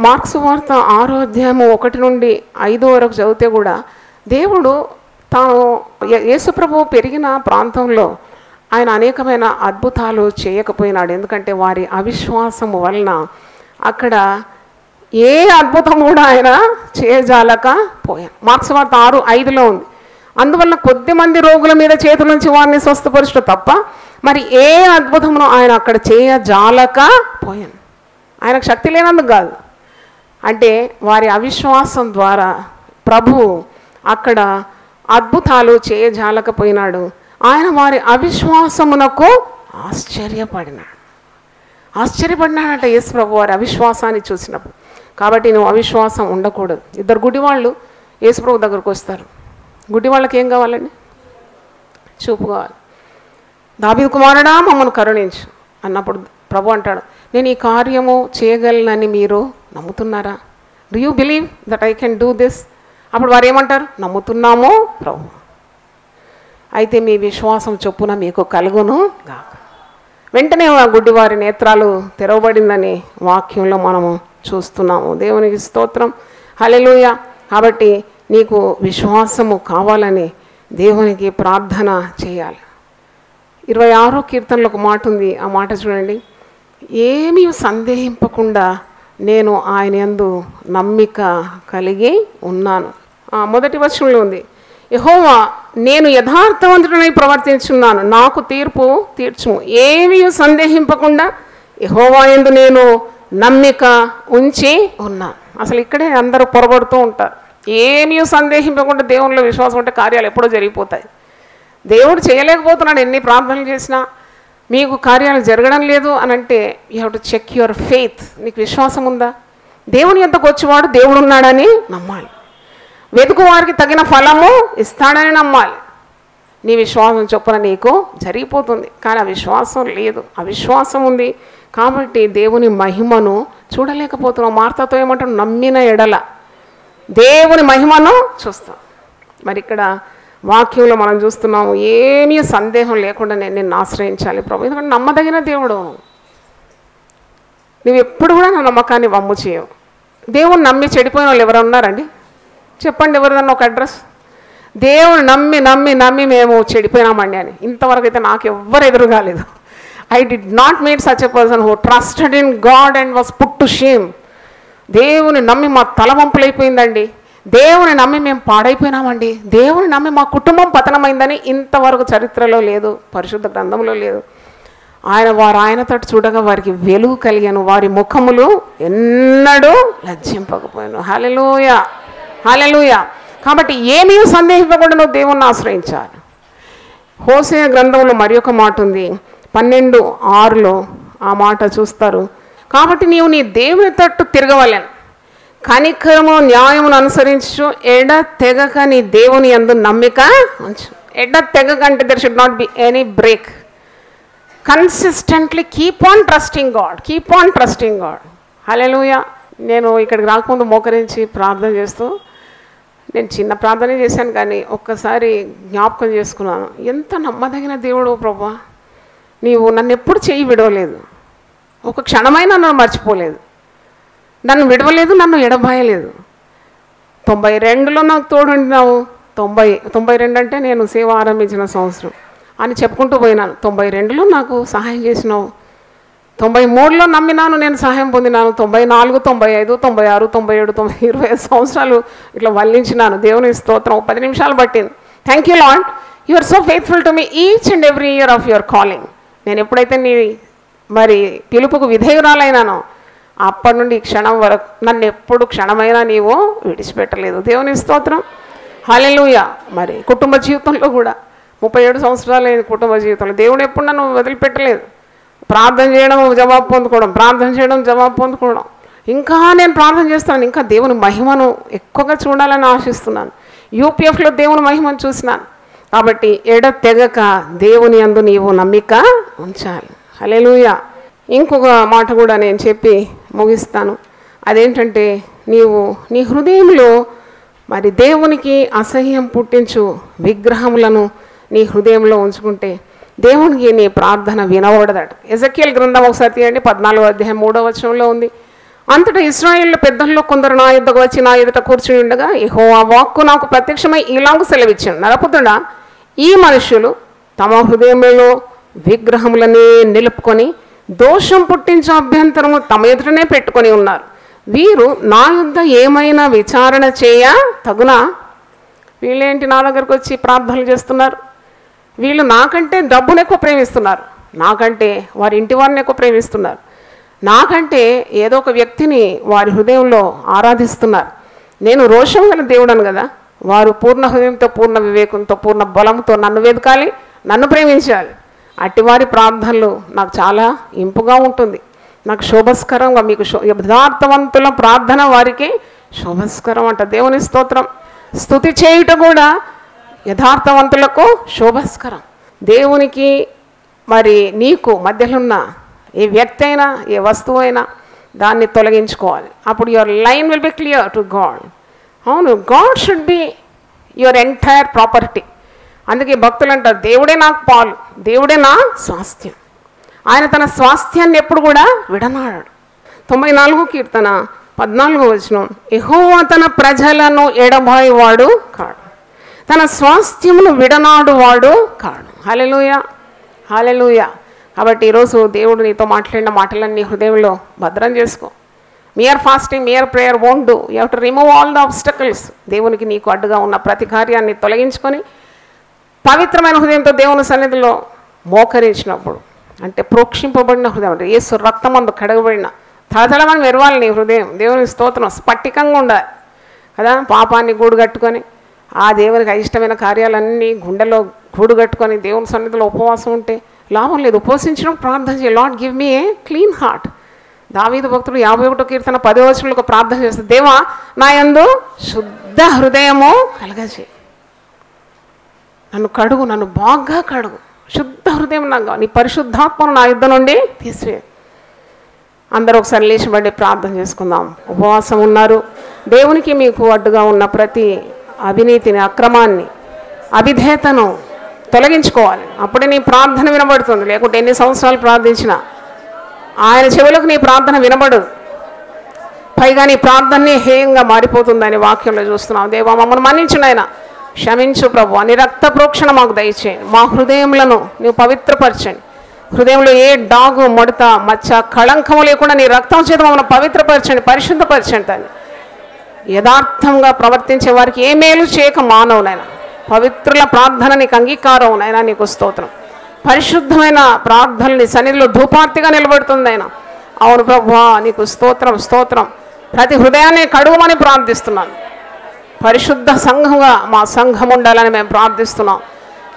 మార్క్సు వార్త 6వ అధ్యాయము 1 నుండి 5 వరకు చదివితే కూడా దేవుడు తాను యేసుప్రభువు పెరిగిన ప్రాంతంలో ఆయన అనేకమైన అద్భుతాలు చేయకపోయినాడు. ఎందుకంటే వారి అవిశ్వాసము వలన అక్కడ ఏ అద్భుతం కూడా ఆయన చేయజాలకపోయాను. మార్క్సు వార్త 6:5లో ఉంది. అందువల్ల కొద్దిమంది రోగుల మీద చేతుల నుంచి వారిని స్వస్థపరచడం తప్ప మరి ఏ అద్భుతమును ఆయన అక్కడ చేయజాలకపోయాను. ఆయనకు శక్తి లేనందుకు కాదు, అంటే వారి అవిశ్వాసం ద్వారా ప్రభువు అక్కడ అద్భుతాలు చేయజాలకపోయినాడు. ఆయన వారి అవిశ్వాసమునకు ఆశ్చర్యపడినాడట యేసు ప్రభు వారి అవిశ్వాసాన్ని చూసినప్పుడు. కాబట్టి నువ్వు అవిశ్వాసం ఉండకూడదు. 2 గుడ్డివాళ్ళు యేసు ప్రభు దగ్గరకు వస్తారు. గుడ్డి వాళ్ళకి ఏం కావాలండి? చూపు కావాలి. దావీదు కుమారుడా మమ్మల్ని కరుణించు అన్నప్పుడు ప్రభు అంటాడు, నేను ఈ కార్యము చేయగలనని మీరు నమ్ముతున్నారా? Do you believe that I can do this? అప్పుడు వారు ఏమంటారు? నమ్ముతున్నాము ప్రభు. అయితే మీ విశ్వాసం చొప్పున మీకు కలుగును గాక. వెంటనే ఆ గుడ్డివారి నేత్రాలు తెరవబడిందని వాక్యంలో మనము చూస్తున్నాము. దేవునికి స్తోత్రం, హల్లెలూయా. కాబట్టి నీకు విశ్వాసము కావాలని దేవునికి ప్రార్థన చేయాలి. 26వ కీర్తనలో ఒక మాట ఉంది. ఆ మాట చూడండి. ఏమీ సందేహింపకుండా నేను ఆయన యందు నమ్మిక కలిగి ఉన్నాను. మొదటి వచనంలో ఉంది, యెహోవా నేను యథార్థవంతుడనై ప్రవర్తించున్నాను, నాకు తీర్పు తీర్చుము. ఏమీ సందేహింపకుండా యెహోవా యందు నేను నమ్మిక ఉంచి ఉన్నాను. అసలు ఇక్కడే అందరూ పొరబడుతూ ఉంటారు. ఏమీ సందేహింపకుండా దేవునిలో విశ్వాసం ఉంటే కార్యాలు ఎప్పుడో జరిగిపోతాయి. దేవుడు చేయలేకపోతున్నాడు ఎన్ని ప్రార్థనలు చేసినా, మీకు కార్యాలు జరగడం లేదు అని అంటే you have to check your faith. నీకు విశ్వాసం ఉందా? దేవుని యొద్దకు వచ్చేవాడు దేవుడు ఉన్నాడని నమ్మాలి. వెతుకు వారికి తగిన ఫలము ఇస్తాడని నమ్మాలి. నీ విశ్వాసం చొప్పున నీకు జరిగిపోతుంది. కానీ ఆ విశ్వాసం లేదు, అవిశ్వాసం ఉంది కాబట్టి దేవుని మహిమను చూడలేకపోతున్నాం. మార్తతో ఏమంటాడు? నమ్మిన ఎడల దేవుని మహిమను చూస్తాం. మరి ఇక్కడ వాక్యంలో మనం చూస్తున్నాము, ఏమీ సందేహం లేకుండా నేను నిన్ను ఆశ్రయించాలి ప్రభు, ఎందుకంటే నమ్మదగిన దేవుడు. నువ్వు ఎప్పుడు కూడా నా నమ్మకాన్ని వమ్ము చేయవు. దేవుని నమ్మి చెడిపోయిన వాళ్ళు ఎవరు ఉన్నారండి? చెప్పండి ఎవరిదన్నా ఒక అడ్రస్. దేవుని నమ్మి నమ్మి నమ్మి మేము చెడిపోయినామండి అని ఇంతవరకు అయితే నాకు ఎవ్వరు ఎదురు కాలేదు. I did not meet such a person who trusted in God and was put to shame. దేవుని నమ్మి మా తలవంపులైపోయిందండి, దేవుని నమ్మి మేము పాడైపోయినామండి, దేవుని నమ్మి మా కుటుంబం పతనమైందని ఇంతవరకు చరిత్రలో లేదు, పరిశుద్ధ గ్రంథంలో లేదు. ఆయన తోటి చూడగా వారికి వెలుగు కలిగాను, వారి ముఖములు ఎన్నడూ లజ్జింపకపోయాను. హల్లెలూయా, హల్లెలూయా. కాబట్టి ఏమీ సందేహింపకుండా నువ్వు దేవుణ్ణి ఆశ్రయించాలి. హోసేయ గ్రంథంలో మరి ఒక మాట ఉంది, 12:6లో ఆ మాట చూస్తారు. కాబట్టి నీవు నీ దేవుని తట్టు తిరగవలెను, కనికరము న్యాయమును అనుసరించు, ఎడ తెగక నీ దేవుని యందు నమ్మిక ఉంచు. ఎడ తెగక అంటే there should not be any break. Consistently keep on trusting God. హల్లెలూయా. నేను ఇక్కడికి రాకముందు మోకరించి ప్రార్థన చేస్తూ, నేను చిన్న ప్రార్థనే చేశాను కానీ ఒక్కసారి జ్ఞాపకం చేసుకున్నాను, ఎంత నమ్మదగిన దేవుడు ప్రభా, నీవు నన్ను ఎప్పుడు చెయ్యి విడవలేదు, ఒక క్షణమైనా నన్ను మర్చిపోలేదు, నన్ను విడవలేదు, నన్ను ఎడబాయలేదు. 92లో నాకు తోడుండినావు. 92 అంటే నేను సేవ ఆరంభించిన సంవత్సరం అని చెప్పుకుంటూ పోయినాను. 92లో నాకు సహాయం చేసినావు. 93లో నమ్మినాను, నేను సహాయం పొందినాను. 94, 95, 96, 97, 25 సంవత్సరాలు ఇట్లా వల్లించినాను. దేవుని స్తోత్రం. 10 నిమిషాలు పట్టింది. Thank you Lord, you are so faithful to me each and every year of your calling. నేను ఎప్పుడైతే నీ మరి పిలుపుకు విధేయురాలైనానో అప్పటి నుండి ఈ క్షణం వరకు నన్ను ఎప్పుడు క్షణమైనా నీవు విడిచిపెట్టలేదు. దేవుని స్తోత్రం. హల్లెలూయా. మరి కుటుంబ జీవితంలో కూడా 37 సంవత్సరాలు అయింది. కుటుంబ జీవితంలో దేవుడు ఎప్పుడు నన్ను వదిలిపెట్టలేదు. ప్రార్థన చేయడం, జవాబు పొందుకోవడం, ప్రార్థన చేయడం, జవాబు పొందుకోవడం. ఇంకా నేను ప్రార్థన చేస్తాను, ఇంకా దేవుని మహిమను ఎక్కువగా చూడాలని ఆశిస్తున్నాను. యూపీఎఫ్లో దేవుని మహిమను చూసినాను. కాబట్టి ఎడతెగక దేవుని యందు నీవు నమ్మిక ఉంచాలి. హల్లెలూయా. ఇంకొక మాట కూడా నేను చెప్పి ముగిస్తాను. అదేంటంటే, నీవు నీ హృదయంలో మరి దేవునికి అసహ్యం పుట్టించు విగ్రహములను నీ హృదయంలో ఉంచుకుంటే దేవునికి నీ ప్రార్థన వినబడదట. ఎజెకియల్ గ్రంథం ఒకసారి తీయండి, 14వ అధ్యాయం 3వ వచనంలో ఉంది. అంతటా ఇశ్రాయేలు పెద్దల్లో కొందరు నా యుద్ధకు వచ్చి నా ఎదుట కూర్చుని ఉండగా యెహోవా వాక్కు నాకు ప్రత్యక్షమై ఇలాగు సెలవిచ్చాను, నరపుత్రుడా, ఈ మనుషులు తమ హృదయంలో విగ్రహములనే నిలుపుకొని దోషం పుట్టించే అభ్యంతరము తమ ఎదుటనే పెట్టుకొని ఉన్నారు. వీరు నా యుద్ధ ఏమైనా విచారణ చేయ తగునా? వీళ్ళేంటి నా దగ్గరకు వచ్చి ప్రార్థనలు చేస్తున్నారు? వీళ్ళు నాకంటే డబ్బును ఎక్కువ ప్రేమిస్తున్నారు, నాకంటే వారి ఇంటి వారిని ఎక్కువ ప్రేమిస్తున్నారు, నాకంటే ఏదో ఒక వ్యక్తిని వారి హృదయంలో ఆరాధిస్తున్నారు. నేను రోషం గల దేవుడను కదా. వారు పూర్ణ హృదయంతో, పూర్ణ వివేకంతో, పూర్ణ బలంతో నన్ను వెతకాలి, నన్ను ప్రేమించాలి. అట్టివారి ప్రార్థనలు నాకు చాలా ఇంపుగా ఉంటుంది, నాకు శోభస్కరంగా. మీకు యథార్థవంతుల ప్రార్థన వారికి శోభస్కరం అంట. దేవుని స్తోత్రం. స్తుతి చేయుట కూడా యథార్థవంతులకు శోభస్కరం. దేవునికి మరి నీకు మధ్యలో ఉన్న ఏ వ్యక్తి అయినా, ఏ వస్తువు అయినా దాన్ని తొలగించుకోవాలి. అప్పుడు your line will be clear to God. అవును, God should be your entire property. అందుకే భక్తులు అంటారు, దేవుడే నాకు పాలు, దేవుడే నా స్వాస్థ్యం. ఆయన తన స్వాస్థ్యాన్ని ఎప్పుడు కూడా విడనాడాడు. 94వ కీర్తన 14వ వచనం, యెహోవా తన ప్రజలను ఎడబాయివాడు కాడు, తన స్వాస్థ్యమును విడనాడు వాడు కాడు. హల్లెలూయా, హల్లెలూయా. కాబట్టి ఈరోజు దేవుడు నీతో మాట్లాడిన మాటలన్నీ హృదయంలో భద్రం చేసుకో. Mere fasting, mere prayer won't do. You have to remove all the obstacles. దేవునికి నీకు అడ్డుగా ఉన్న ప్రతి కార్యాన్ని తొలగించుకొని పవిత్రమైన హృదయంతో దేవుని సన్నిధిలో మోకరించినప్పుడు, అంటే ప్రోక్షింపబడిన హృదయం, అంటే యేసు రక్తమందు కడగబడిన తలతలమని మెరవాలి నీ హృదయం. దేవుని స్తోత్రం. స్ఫటికంగా ఉండాలి కదా. పాపాన్ని గూడు కట్టుకొని ఆ దేవునికి అయిష్టమైన కార్యాలన్నీ గుండెలో గూడు కట్టుకొని దేవుని సన్నిధిలో ఉపవాసం ఉంటే లాభం లేదు. ఉపవసించడం, ప్రార్థన చేయాలి. లార్డ్ గివ్ మీ ఏ క్లీన్ హార్ట్. దావీదు భక్తుడు 51వ కీర్తన 10వ వచనంలో ఒక ప్రార్థన చేస్తారు, దేవా నా యందు శుద్ధ హృదయము కలగజేయి, నన్ను కడుగు, నన్ను బాగా కడుగు, శుద్ధ హృదయం నాకు, నీ పరిశుద్ధాత్మను నా యుద్ధ నుండి తీసివే. అందరూ ఒకసారి లేచిబడి ప్రార్థన చేసుకుందాం. ఉపవాసం ఉన్నారు. దేవునికి మీకు అడ్డుగా ఉన్న ప్రతి అవినీతిని, అక్రమాన్ని, అవిధేయతను తొలగించుకోవాలి. అప్పుడే నీ ప్రార్థన వినబడుతుంది. లేకుంటే ఎన్ని సంవత్సరాలు ప్రార్థించినా ఆయన చెవులకు నీ ప్రార్థన వినబడదు. పైగా నీ ప్రార్థనని హేయంగా మారిపోతుందని వాక్యంలో చూస్తున్నాం. దేవా మమ్మల్ని మన్నించు నాయన, క్షమించు ప్రభు, నీ రక్త ప్రోక్షణ మాకు దయచేయండి. మా హృదయములను నీవు పవిత్రపరచండి. హృదయంలో ఏ డాగు, ముడత, మచ్చ, కళంకము లేకుండా నీ రక్తం చేత మమ్మల్ని పవిత్రపరచండి, పరిశుద్ధపరచండి. తల్లి, యథార్థంగా ప్రవర్తించే వారికి ఏ మేలు చేయక మానవునైనా పవిత్రుల ప్రార్థన నీకు అంగీకారం అయినా, నీకు స్తోత్రం. పరిశుద్ధమైన ప్రార్థనని సన్నిధిలో ధూపార్తిగా నిలబడుతుంది ఆయన. అవును ప్రభువా, నీకు స్తోత్రం, స్తోత్రం. ప్రతి హృదయాన్ని కడుగుమని ప్రార్థిస్తున్నాను. పరిశుద్ధ సంఘంగా మా సంఘం ఉండాలని మేము ప్రార్థిస్తున్నాం.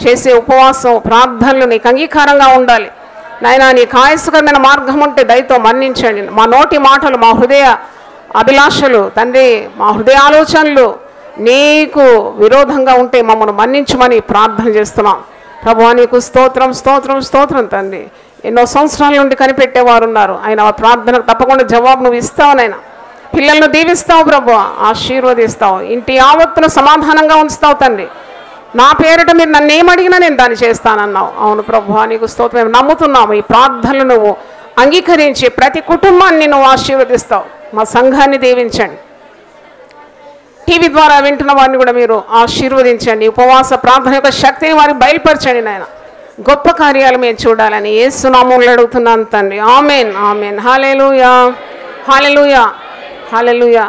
చేసే ఉపవాసం, ప్రార్థనలు నీకు అంగీకారంగా ఉండాలి నాయనా. నీకు ఆయాసకరమైన మార్గం ఉంటే దయతో మన్నించండి. మా నోటి మాటలు, మా హృదయ అభిలాషలు తండ్రి, మా హృదయ ఆలోచనలు నీకు విరోధంగా ఉంటే మమ్మల్ని మన్నించమని ప్రార్థన చేస్తున్నాం. ప్రభువా నీకు స్తోత్రం, స్తోత్రం, స్తోత్రం తండ్రి. ఎన్నో సంవత్సరాల నుండి కనిపెట్టేవారు ఉన్నారు. ఆయన ప్రార్థనకు తప్పకుండా జవాబు నువ్వు ఇస్తావునైనా. పిల్లలను దీవిస్తావు ప్రభువా, ఆశీర్వదిస్తావు. ఇంటి యావత్తును సమాధానంగా ఉంచుతావు తండ్రి. నా పేరిట మీరు నన్ను ఏమడిగినా నేను దాన్ని చేస్తానన్నావు. అవును ప్రభువా నీకు స్తోత్రం. మేము నమ్ముతున్నాము. ఈ ప్రార్థనలు నువ్వు అంగీకరించి ప్రతి కుటుంబాన్ని నువ్వు ఆశీర్వదిస్తావు. మా సంఘాన్ని దీవించండి. టీవీ ద్వారా వింటున్న వారిని కూడా మీరు ఆశీర్వదించండి. ఉపవాస ప్రార్థన యొక్క శక్తిని వారికి బయలుపరచండి నాయన. గొప్ప కార్యాలు మేము చూడాలని యేసు నామములో అడుగుతున్నాను తండ్రి. ఆమేన్, ఆమేన్. హల్లెలూయా, హల్లెలూయా, హల్లెలూయా.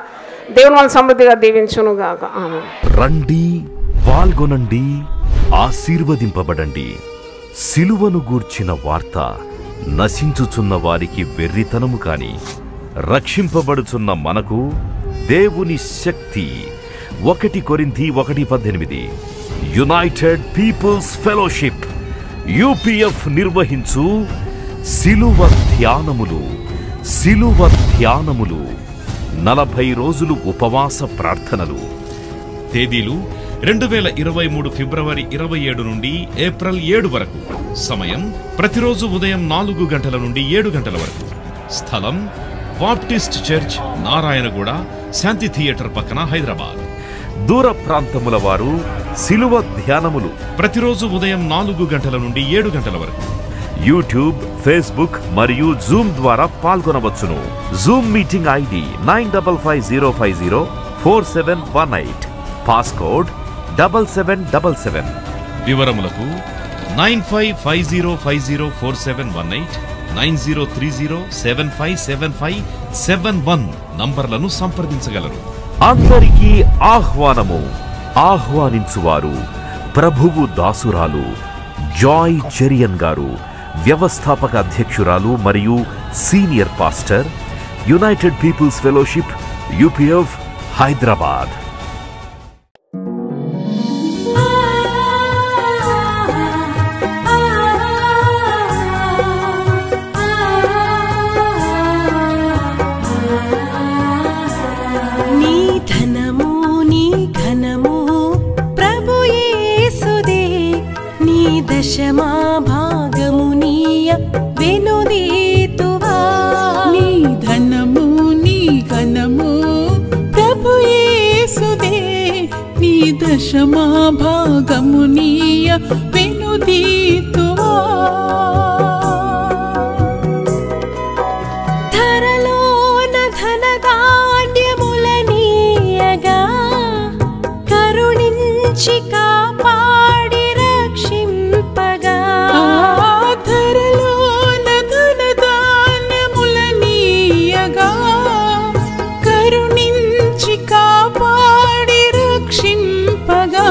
దేవుని వాళ్ళ సమృద్ధిగా దీవించును గాక. ఆమేన్. రండి, పాల్గొనండి, ఆశీర్వదింపబడండి. సిలువను గూర్చిన వార్త నశించుచున్న వారికి వెర్రితనము కాని, రక్షింపబడుచున్న మనకు దేవుని శక్తి. 1 కొరింథీ 1:18. యునైటెడ్ పీపుల్స్ ఫెలోషిప్ UPF నిర్వహించు సిలువ ధ్యానములు. 40 రోజులు ఉపవాస ప్రార్థనలు. తేదీలు 2023 ఫిబ్రవరి 27 నుండి ఏప్రిల్ 7 వరకు. సమయం ప్రతిరోజు ఉదయం 4 గంటల నుండి 7 గంటల వరకు. స్థలం బాప్టిస్ట్ చర్చ్, నారాయణగూడ, శాంతి థియేటర్ పక్కన, హైదరాబాద్. దూర ప్రాంతముల వారు సిలువ ధ్యానములు ప్రతిరోజు ఉదయం 4 గంటల నుండి 7 గంటల వరకు. యూట్యూబ్, ఫేస్బుక్ మరియు జూమ్ ద్వారా పాల్గొనవచ్చును. Zoom meeting ID 9550504718. పాస్కోడ్ 7777. వివరములకు 9550504718, 9030757571 నంబర్లను సంప్రదించగలరు. అందరికీ ఆహ్వానము. ఆహ్వానించువారు ప్రభువు దాసురాలు జాయ్ చెరియన్ గారు, వ్యవస్థాపక అధ్యక్షురాలు మరియు senior pastor, United Peoples Fellowship UPF, Hyderabad. దశమా భాగమునీయ వెనుదీతువా. నీ ధనము నీ ఘనము ప్రభు యేసుదే, నీ దశమా భాగమునీయ వెనుదీతువా. ధరలోన ధనధాన్యములనీయగా కరుణించి కాపాడి రక్షింపగా. ధరలోన ధనధాన్యములనీయగా కరుణించి కాపాడి రక్షింపగా.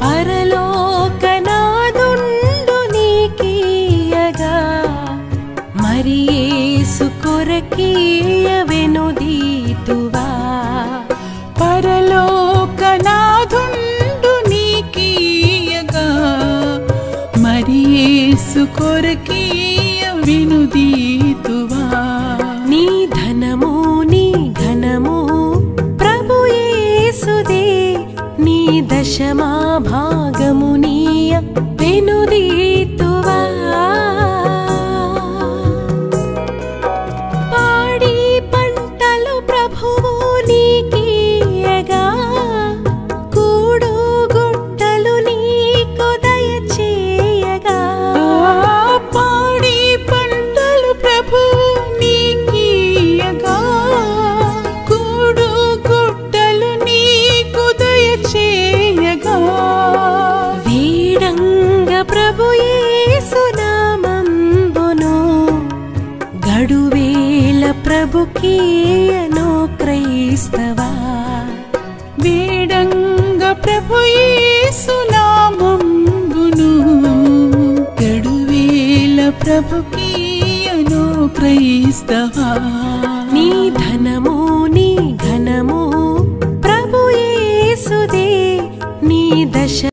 పరలోకనాదుండు నీకీయగా మరి యేసు కొరకీయ వెనుదీతువా. పరలోకనాథుండు నీకీయగా మరి యేసు కొరకీయ వెనుదీతువా. నీ ధనము నీ ఘనము ప్రభు యేసుదే, నీ దశమా భాగమునీయ వెనుదీతువా. పాడి పంటలు ప్రభువు నీకీయగా కూడు గుట్టలు నీకు దయచేయగా. పాడి పంటలు ప్రభువు నీకీయగా కూడు గుట్టలు నీకు దయచేయగా. వీడంగ ప్రభు యేసు నామంబును గడువేల ప్రభుకీయను క్రైస్తవా. వేడంగ ప్రభు యేసు నామంబును గడువేల ప్రభుకీయను క్రైస్తవా. నీ ధనము నీ ఘనము ప్రభు యేసుదే, నీ దశ